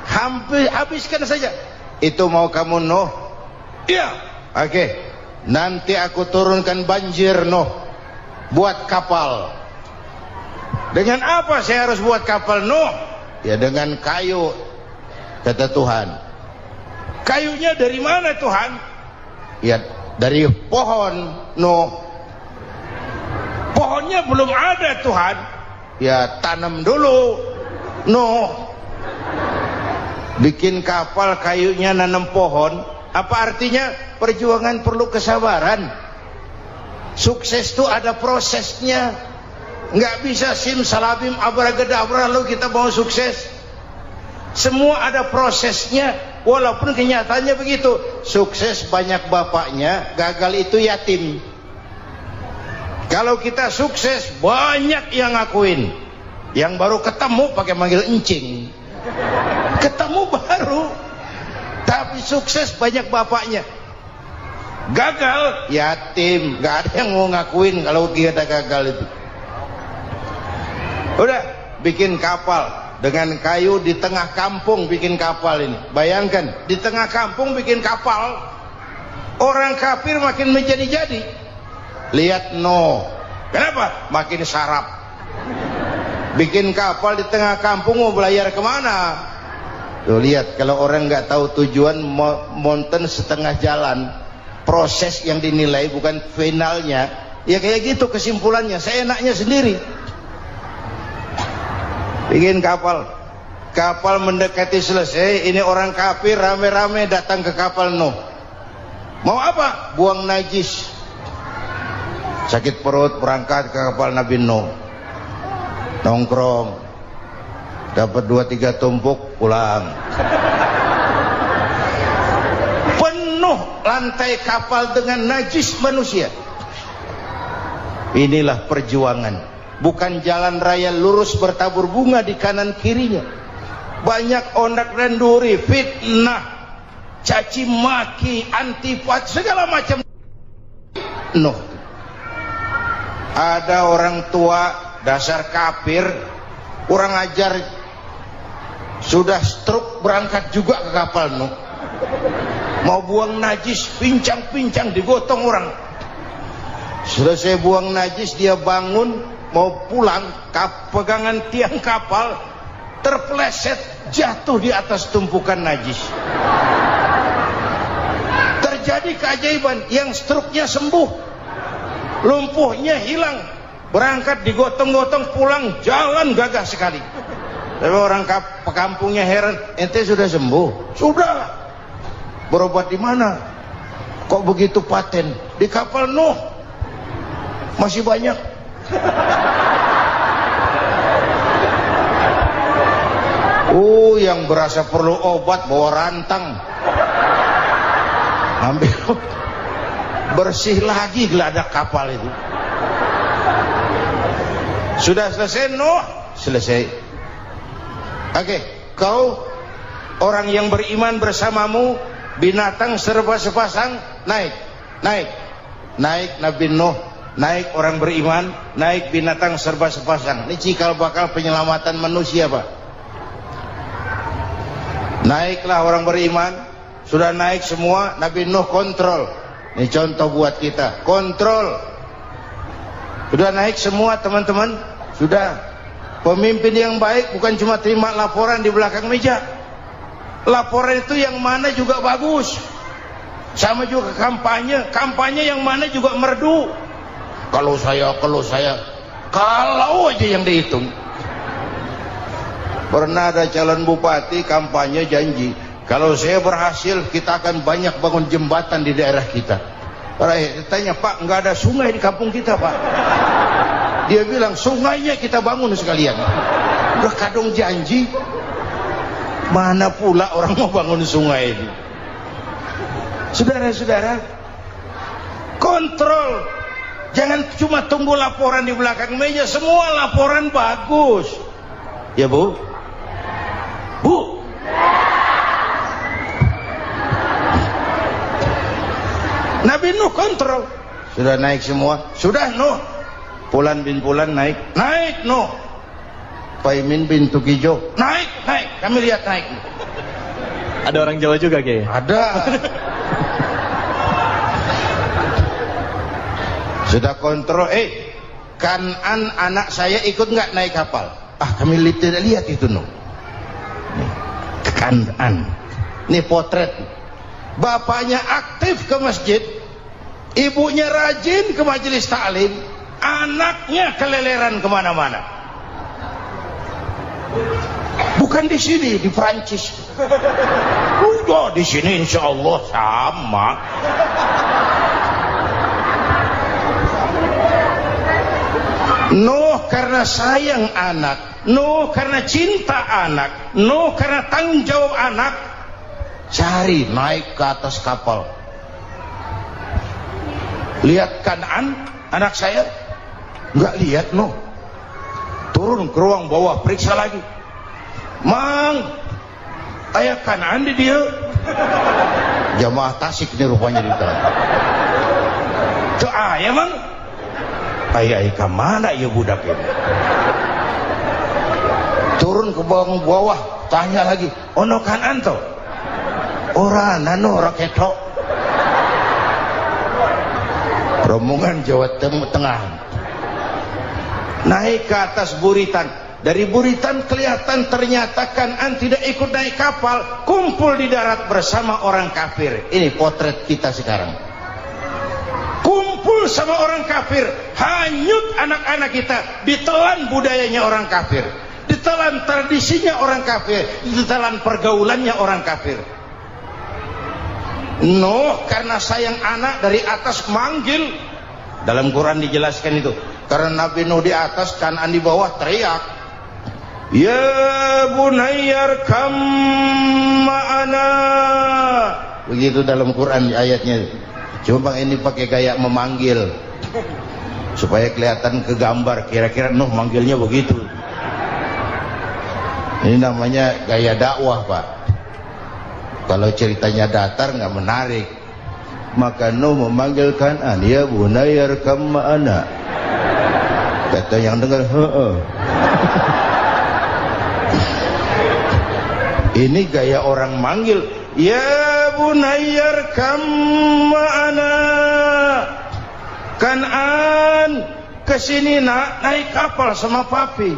Hampir habiskan saja. Itu mau kamu, Nuh? Iya. Oke, nanti aku turunkan banjir, Nuh, buat kapal. Dengan apa saya harus buat kapal, Nuh? Ya dengan kayu, kata Tuhan. Kayunya dari mana, Tuhan? Ya dari pohon, Nuh. Pohonnya belum ada, Tuhan. Ya tanam dulu, Nuh. Bikin kapal kayunya nanam pohon. Apa artinya? Perjuangan perlu kesabaran. Sukses itu ada prosesnya. Nggak bisa simsalabim abracadabra lalu kita mau sukses. Semua ada prosesnya. Walaupun kenyataannya begitu. Sukses banyak bapaknya, gagal itu yatim. Kalau kita sukses banyak yang ngakuin. Yang baru ketemu pakai manggil encing. Ketemu baru. Tapi sukses banyak bapaknya. Gagal yatim, gak ada yang mau ngakuin kalau kita gagal itu. Udah bikin kapal dengan kayu di tengah kampung, bikin kapal ini. Bayangkan di tengah kampung bikin kapal, orang kafir makin menjadi-jadi. Lihat Nuh, kenapa? Makin sarap. Bikin kapal di tengah kampung, mau belayar kemana? Tuh lihat, kalau orang nggak tahu tujuan, mountain setengah jalan. Proses yang dinilai bukan finalnya. Ya kayak gitu kesimpulannya. Saya enaknya sendiri. Bikin kapal. Kapal mendekati selesai. Ini orang kafir rame-rame datang ke kapal Nuh. Mau apa? Buang najis. Sakit perut berangkat ke kapal Nabi Nuh. Nongkrong. Dapat 2-3 tumpuk pulang. Penuh lantai kapal dengan najis manusia. Inilah perjuangan. Bukan jalan raya lurus bertabur bunga di kanan kirinya. Banyak ondak dan duri, fitnah, caci maki, antipat, segala macam. Nuh. Ada orang tua dasar kafir, kurang ajar, sudah stroke berangkat juga ke kapal Nuh. Mau buang najis, pincang-pincang digotong orang. Selesai buang najis, dia bangun mau pulang, pegangan tiang kapal terpeleset, jatuh di atas tumpukan najis. Terjadi keajaiban, yang stroke-nya sembuh, lumpuhnya hilang, berangkat digotong-gotong pulang, jalan gagah sekali. Tapi orang kampungnya heran, ente sudah sembuh? Sudah. Berobat di mana? Kok begitu paten? Di kapal Nuh. Masih banyak. Yang berasa perlu obat bawa rantang, ambil bersih lagi geladak kapal itu. Sudah selesai Nuh? Selesai. Oke, kau orang yang beriman bersamamu, binatang serba sepasang, naik Nabi Nuh, naik orang beriman, naik binatang serba sepasang. Ini cikal bakal penyelamatan manusia, Pak. Naiklah orang beriman, sudah naik semua, Nabi Nuh kontrol. Ini contoh buat kita, kontrol. Sudah naik semua teman-teman, sudah. Pemimpin yang baik bukan cuma terima laporan di belakang meja. Laporan itu yang mana juga bagus. Sama juga kampanye, kampanye yang mana juga merdu. Kalau aja yang dihitung. Pernah ada calon bupati kampanye janji, kalau saya berhasil kita akan banyak bangun jembatan di daerah kita. Tanya, Pak, nggak ada sungai di kampung kita, Pak. Dia bilang, sungainya kita bangun sekalian. Udah kadung janji, mana pula orang mau bangun sungai ini. Saudara-saudara, kontrol. Jangan cuma tunggu laporan di belakang meja, semua laporan bagus. Ya Bu? Bu? Nabi Nuh kontrol. Sudah naik semua? Sudah Nuh. Pulan bin Pulan naik Nuh. Paimin bin Tukijo naik. Kami lihat naik. Ada orang Jawa juga Kiai? Ada. Sudah kontrol. Kanan anak saya ikut nggak naik kapal? Kami tidak lihat itu Nuh. Kanan. Ini potret. Bapaknya aktif ke masjid, ibunya rajin ke majelis taklim, anaknya keleleran kemana-mana. Bukan di sini, di Prancis. Udah di sini insya Allah sama. Nuh karena sayang anak, Nuh karena cinta anak, Nuh karena tanggung jawab anak, cari naik ke atas kapal. Lihat Kanaan anak saya? Nggak lihat Nuh. Turun ke ruang bawah, periksa lagi. Mang, ayah Kanaan di dia. Jamaah Tasik ini rupanya di dalam. Tuh ayah Mang. Ayah mana ya budak ini? Turun ke bawah, tanya lagi. Ono Kanaan toh? Ora nano raketok. Rombongan Jawa Tengah naik ke atas buritan. Dari buritan kelihatan ternyata Kanaan tidak ikut naik kapal, kumpul di darat bersama orang kafir. Ini potret kita sekarang. Kumpul sama orang kafir, hanyut anak-anak kita, ditelan budayanya orang kafir, ditelan tradisinya orang kafir, ditelan pergaulannya orang kafir. Nuh karena sayang anak dari atas manggil. Dalam Quran dijelaskan itu. Karena Nabi Nuh di atas, Kanaan di bawah, teriak, ya bunayyarkam ma'ana. Begitu dalam Quran ayatnya. Cuma ini pakai gaya memanggil supaya kelihatan kegambar, kira-kira Nuh manggilnya begitu. Ini namanya gaya dakwah, Pak. Kalau ceritanya datar nggak menarik. Maka Nuh memanggil Kanaan, ya bunayyarkam ma'ana. Kata yang dengar, ini gaya orang manggil, ya bunayyarkam ma'ana. Kanaan, kesini nak, naik kapal sama papi.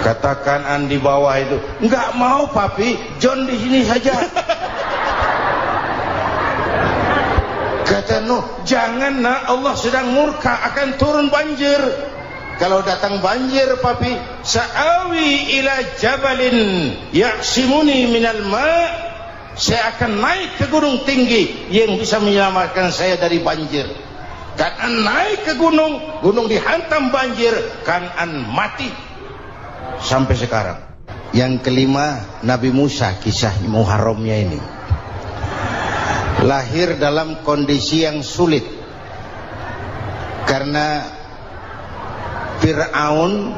Kata Kanaan di bawah itu, enggak mau papi, John di sini saja. Kata Nuh, jangan nak, Allah sedang murka, akan turun banjir. Kalau datang banjir papi, sa'awi ila jabalin ya'simuni minal ma'. Saya akan naik ke gunung tinggi yang bisa menyelamatkan saya dari banjir. Kan'an naik ke gunung, gunung dihantam banjir, Kan'an mati sampai sekarang. Yang kelima, Nabi Musa, kisah Muharramnya ini lahir dalam kondisi yang sulit karena Fir'aun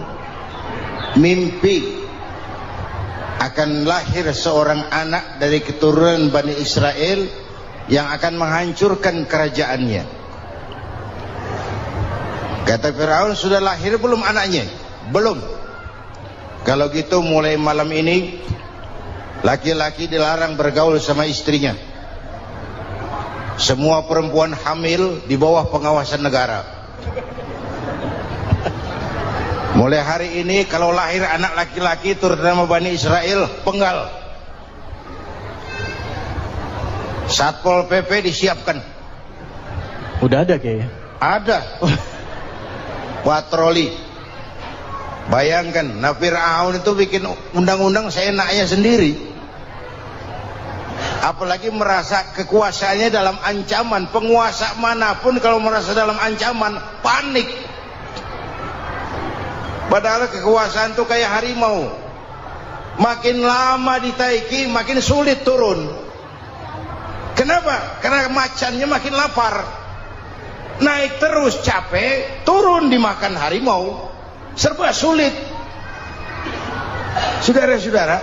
mimpi akan lahir seorang anak dari keturunan Bani Israel yang akan menghancurkan kerajaannya. Kata Fir'aun, sudah lahir belum anaknya? Belum. Kalau gitu mulai malam ini laki-laki dilarang bergaul sama istrinya. Semua perempuan hamil di bawah pengawasan negara. Mulai hari ini kalau lahir anak laki-laki terutama Bani Israel, penggal. Satpol PP disiapkan. Udah ada kayaknya. Ada. Patroli. Bayangkan, nah Fir'aun itu bikin undang-undang seenaknya sendiri. Apalagi merasa kekuasaannya dalam ancaman. Penguasa manapun kalau merasa dalam ancaman, panik. Padahal kekuasaan itu kayak harimau, makin lama ditaiki makin sulit turun. Kenapa? Karena macannya makin lapar. Naik terus capek, turun dimakan harimau, serba sulit. Saudara-saudara,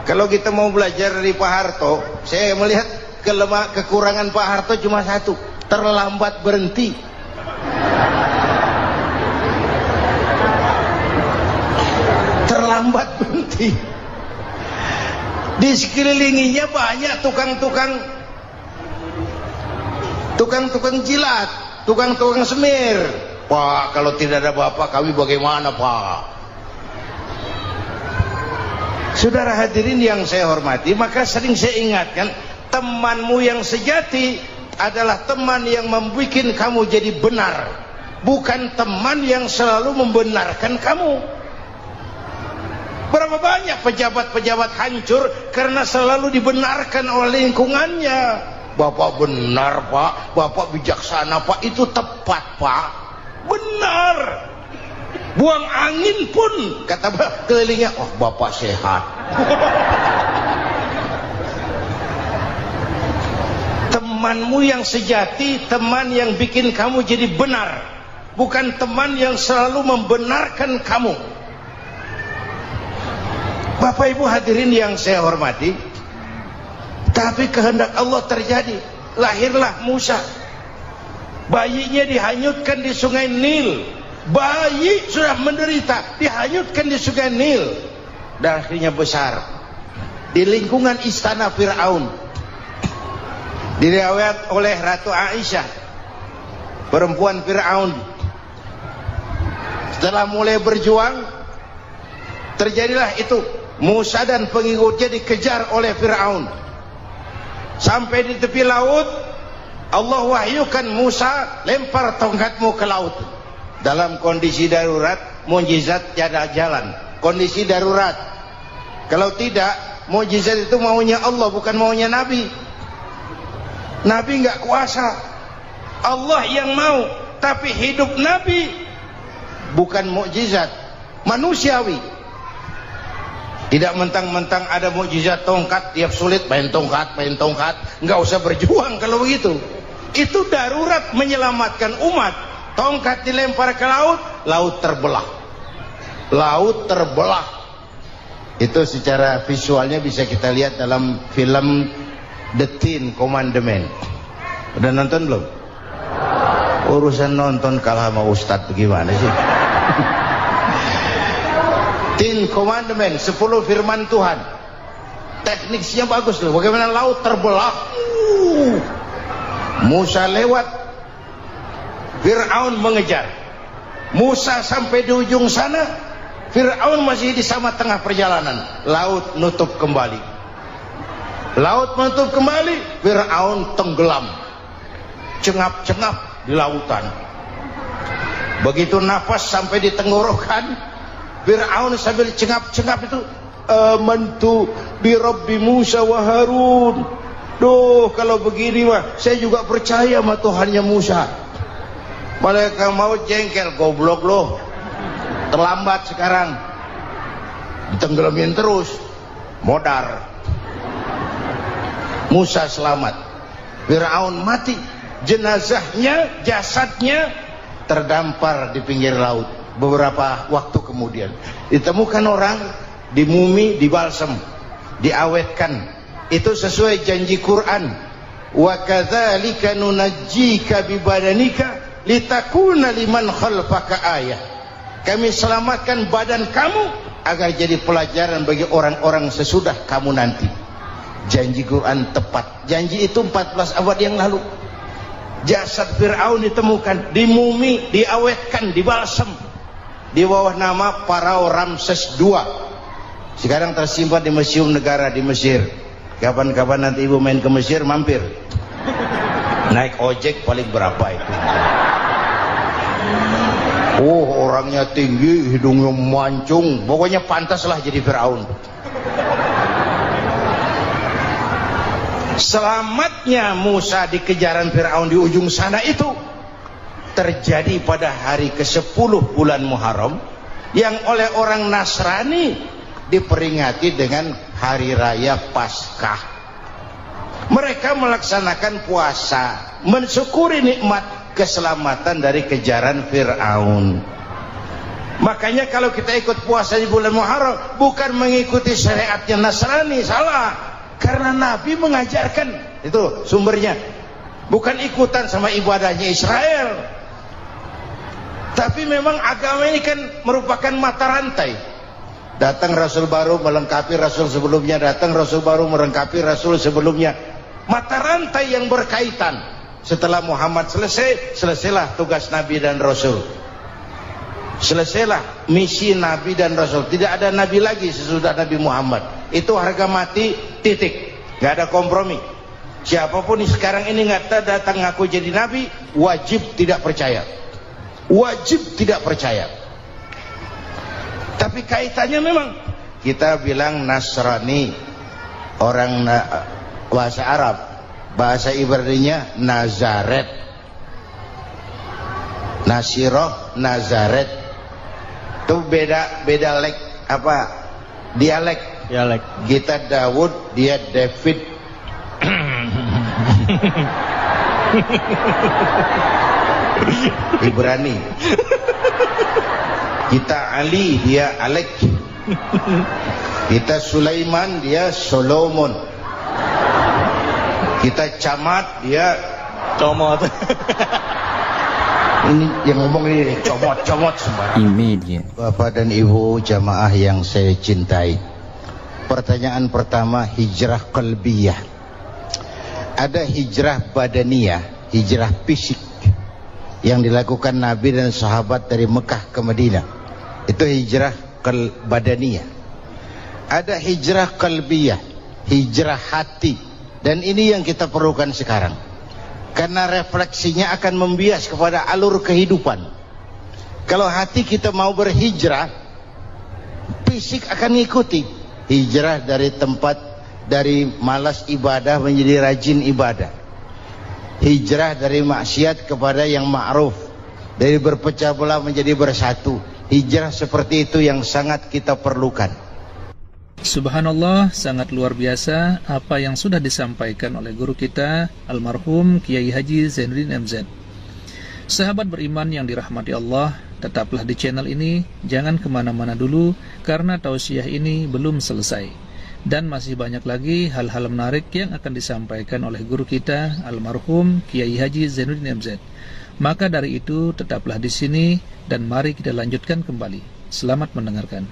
kalau kita mau belajar dari Pak Harto, saya melihat kekurangan Pak Harto cuma satu, terlambat berhenti. Terlambat berhenti. Di sekelilinginya banyak tukang-tukang jilat, tukang-tukang semir. Pak, kalau tidak ada bapak kami bagaimana, Pak? Saudara hadirin yang saya hormati, maka sering saya ingatkan, temanmu yang sejati adalah teman yang membuat kamu jadi benar, bukan teman yang selalu membenarkan kamu. Berapa banyak pejabat-pejabat hancur karena selalu dibenarkan oleh lingkungannya. Bapak benar, Pak. Bapak bijaksana, Pak. Itu tepat, Pak. Benar. Buang angin pun kata kelilingnya, oh Bapak sehat. Temanmu yang sejati, teman yang bikin kamu jadi benar, bukan teman yang selalu membenarkan kamu. Bapak Ibu hadirin yang saya hormati, tapi kehendak Allah terjadi. Lahirlah Musa. Bayinya dihanyutkan di sungai Nil. Bayi sudah menderita, dihanyutkan di sungai Nil. Dan akhirnya besar di lingkungan istana Fir'aun. Diriwayat oleh Ratu Aisyah, perempuan Fir'aun, setelah mulai berjuang, terjadilah itu. Musa dan pengikutnya dikejar oleh Fir'aun. Sampai di tepi laut, Allah wahyukan Musa, lempar tongkatmu ke laut. Dalam kondisi darurat, mukjizat tiada jalan. Kondisi darurat. Kalau tidak, mukjizat itu maunya Allah, bukan maunya Nabi. Nabi nggak kuasa, Allah yang mau. Tapi hidup Nabi bukan mukjizat, manusiawi. Tidak mentang-mentang ada mukjizat tongkat, tiap sulit main tongkat, nggak usah berjuang kalau begitu. Itu darurat menyelamatkan umat. Tongkat dilempar ke laut, laut terbelah. Laut terbelah. Itu secara visualnya bisa kita lihat dalam film The Ten Commandments. Udah nonton belum? Urusan nonton kalah sama Ustadz bagaimana sih? Ten Commandments, 10 firman Tuhan. Tekniknya bagus loh. Bagaimana laut terbelah. Musa lewat, Fir'aun mengejar. Musa sampai di ujung sana, Fir'aun masih di sama tengah perjalanan. Laut nutup kembali. Laut menutup kembali, Fir'aun tenggelam, cengap-cengap di lautan. Begitu nafas sampai di tenggorokan, Fir'aun sambil cengap-cengap itu, amantu bi Rabbi Musa wa Harun. Duh, kalau begini mah saya juga percaya sama Tuhannya Musa. Malaikat maut jengkel, goblok loh, terlambat sekarang, ditenggelamin terus, modar. Musa selamat, Fir'aun mati, jenazahnya, jasadnya terdampar di pinggir laut. Beberapa waktu kemudian ditemukan orang, dimumi, dibalsem, diawetkan. Itu sesuai janji Quran, wa kadzalika nunajjika bibadanika litakuna liman khalfaka ayah. Kami selamatkan badan kamu agar jadi pelajaran bagi orang-orang sesudah kamu nanti. Janji Quran tepat. Janji itu 14 abad yang lalu. Jasad Fir'aun ditemukan, dimumi, diawetkan, dibalsem di bawah nama Farao Ramses II. Sekarang tersimpan di Museum Negara di Mesir. Kapan-kapan nanti ibu main ke Mesir, mampir. Naik ojek paling berapa itu? Oh, orangnya tinggi, hidungnya mancung, pokoknya pantaslah jadi Fir'aun. Selamatnya Musa di kejaran Fir'aun di ujung sana itu terjadi pada hari ke-10 bulan Muharram, yang oleh orang Nasrani diperingati dengan hari raya Paskah. Mereka melaksanakan puasa, mensyukuri nikmat keselamatan dari kejaran Fir'aun. Makanya kalau kita ikut puasa di bulan Muharram bukan mengikuti syariatnya Nasrani, salah. Karena Nabi mengajarkan, itu sumbernya. Bukan ikutan sama ibadahnya Israel. Tapi memang agama ini kan merupakan mata rantai. Datang Rasul baru melengkapi Rasul sebelumnya, datang Rasul baru melengkapi Rasul sebelumnya. Mata rantai yang berkaitan. Setelah Muhammad selesai, selesailah tugas Nabi dan Rasul. Selesailah misi Nabi dan Rasul. Tidak ada Nabi lagi sesudah Nabi Muhammad. Itu harga mati, titik. Gak ada kompromi. Siapapun sekarang ini nggak datang ngaku jadi Nabi, wajib tidak percaya. Wajib tidak percaya. Tapi kaitannya memang, kita bilang Nasrani, orang bahasa Arab, bahasa Ibraninya Nazaret, Nasiroh, Nazaret. Itu beda dialek. Kita Daud, dia David. Ibrani. Kita Ali, dia Alek. Kita Sulaiman, dia Solomon. Kita Camat, dia Comot. Ini yang ngomong ini comot sembarang. Immediate. Bapak dan Ibu jamaah yang saya cintai, pertanyaan pertama, hijrah qalbiyah. Ada hijrah badaniyah, hijrah fisik yang dilakukan Nabi dan sahabat dari Mekah ke Madinah. Itu hijrah badaniyah. Ada hijrah qalbiyah, hijrah hati. Dan ini yang kita perlukan sekarang. Karena refleksinya akan membias kepada alur kehidupan. Kalau hati kita mau berhijrah, fisik akan ngikuti. Hijrah dari tempat, dari malas ibadah menjadi rajin ibadah. Hijrah dari maksiat kepada yang ma'ruf, dari berpecah belah menjadi bersatu. Hijrah seperti itu yang sangat kita perlukan. Subhanallah, sangat luar biasa apa yang sudah disampaikan oleh guru kita almarhum Kiai Haji Zainuddin MZ. Sahabat beriman yang dirahmati Allah, tetaplah di channel ini, jangan kemana-mana dulu karena tausiah ini belum selesai. Dan masih banyak lagi hal-hal menarik yang akan disampaikan oleh guru kita almarhum Kiai Haji Zainuddin MZ. Maka dari itu tetaplah di sini dan mari kita lanjutkan kembali. Selamat mendengarkan.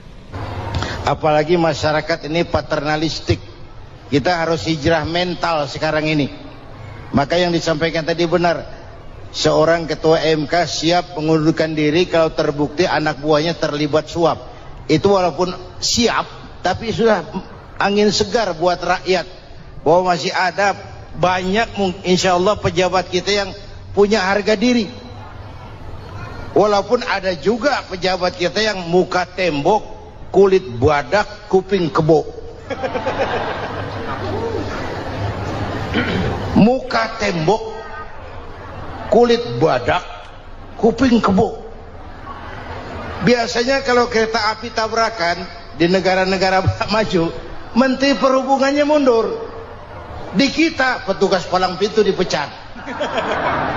Apalagi masyarakat ini paternalistik. Kita harus hijrah mental sekarang ini. Maka yang disampaikan tadi benar. Seorang ketua MK siap mengundurkan diri kalau terbukti anak buahnya terlibat suap. Itu walaupun siap, tapi sudah angin segar buat rakyat. Bahwa masih ada banyak insya Allah pejabat kita yang punya harga diri. Walaupun ada juga pejabat kita yang muka tembok, kulit badak, kuping kebo. Muka tembok, kulit badak, kuping kebo. Biasanya kalau kereta api tabrakan di negara-negara maju, menteri perhubungannya mundur. Di kita petugas palang pintu dipecat.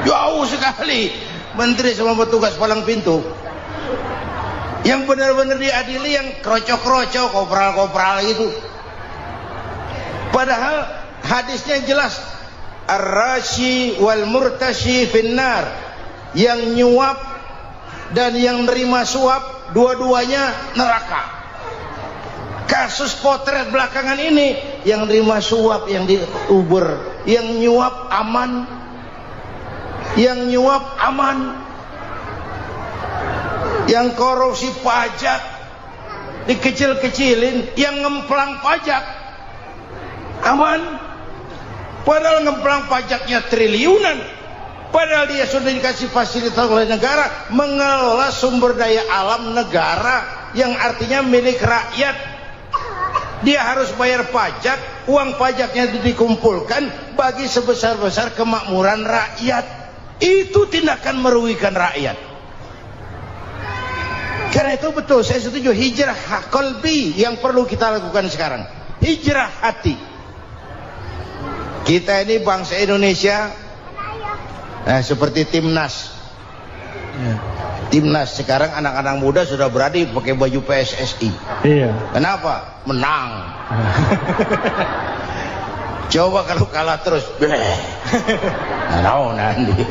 Jauh sekali menteri sama petugas palang pintu. Yang benar-benar diadili yang krocok-krocok, kopral-kopral itu. Padahal hadisnya jelas, ar-rashi wal murtashi finnar, yang nyuap dan yang nerima suap dua-duanya neraka. Kasus potret belakangan ini, yang nerima suap, yang diuber, yang nyuap aman, yang nyuap aman, yang korupsi pajak dikecil-kecilin, yang ngemplang pajak aman, padahal ngemplang pajaknya triliunan, padahal dia sudah dikasih fasilitas oleh negara mengelola sumber daya alam negara yang artinya milik rakyat. Dia harus bayar pajak, uang pajaknya dikumpulkan bagi sebesar-besar kemakmuran rakyat. Itu tindakan merugikan rakyat. Karena itu betul, saya setuju, hijrah qalbi yang perlu kita lakukan sekarang. Hijrah hati. Kita ini bangsa Indonesia, seperti timnas. Timnas sekarang anak-anak muda sudah berani pakai baju PSSI. Iya. Kenapa? Menang. Coba kalau kalah terus, nanti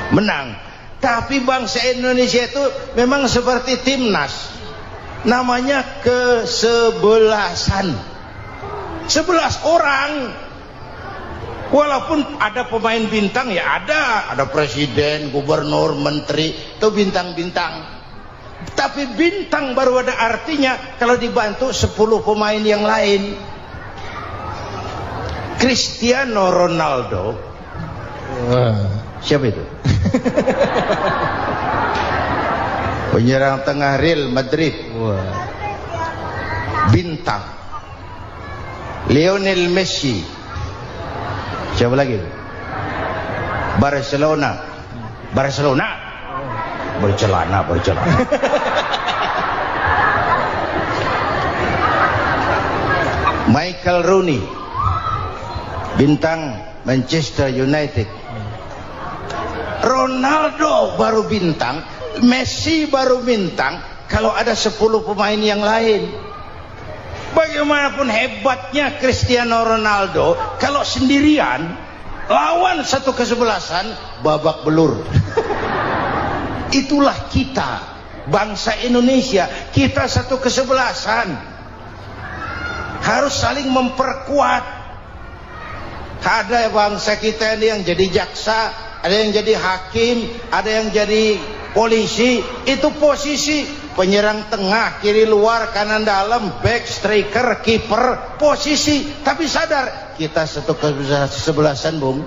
menang. Tapi bangsa Indonesia itu memang seperti timnas, namanya kesebelasan. 11 orang. Walaupun ada pemain bintang, ya ada presiden, gubernur, menteri, itu bintang-bintang. Tapi bintang baru ada artinya kalau dibantu 10 pemain yang lain. Cristiano Ronaldo, siapa itu? Penyerang tengah Real Madrid, bintang. Lionel Messi, siapa lagi? Barcelona, bercelana. Michael Rooney, bintang Manchester United. Ronaldo baru bintang, Messi baru bintang kalau ada 10 pemain yang lain. Bagaimanapun hebatnya Cristiano Ronaldo, kalau sendirian lawan satu kesebelasan, babak belur. Itulah kita, bangsa Indonesia. Kita satu kesebelasan, harus saling memperkuat. Ada bangsa kita ini yang jadi jaksa, ada yang jadi hakim, ada yang jadi polisi. Itu posisi penyerang tengah, kiri luar, kanan dalam, back, striker, kiper, posisi. Tapi sadar kita satu kesebelasan, Bung.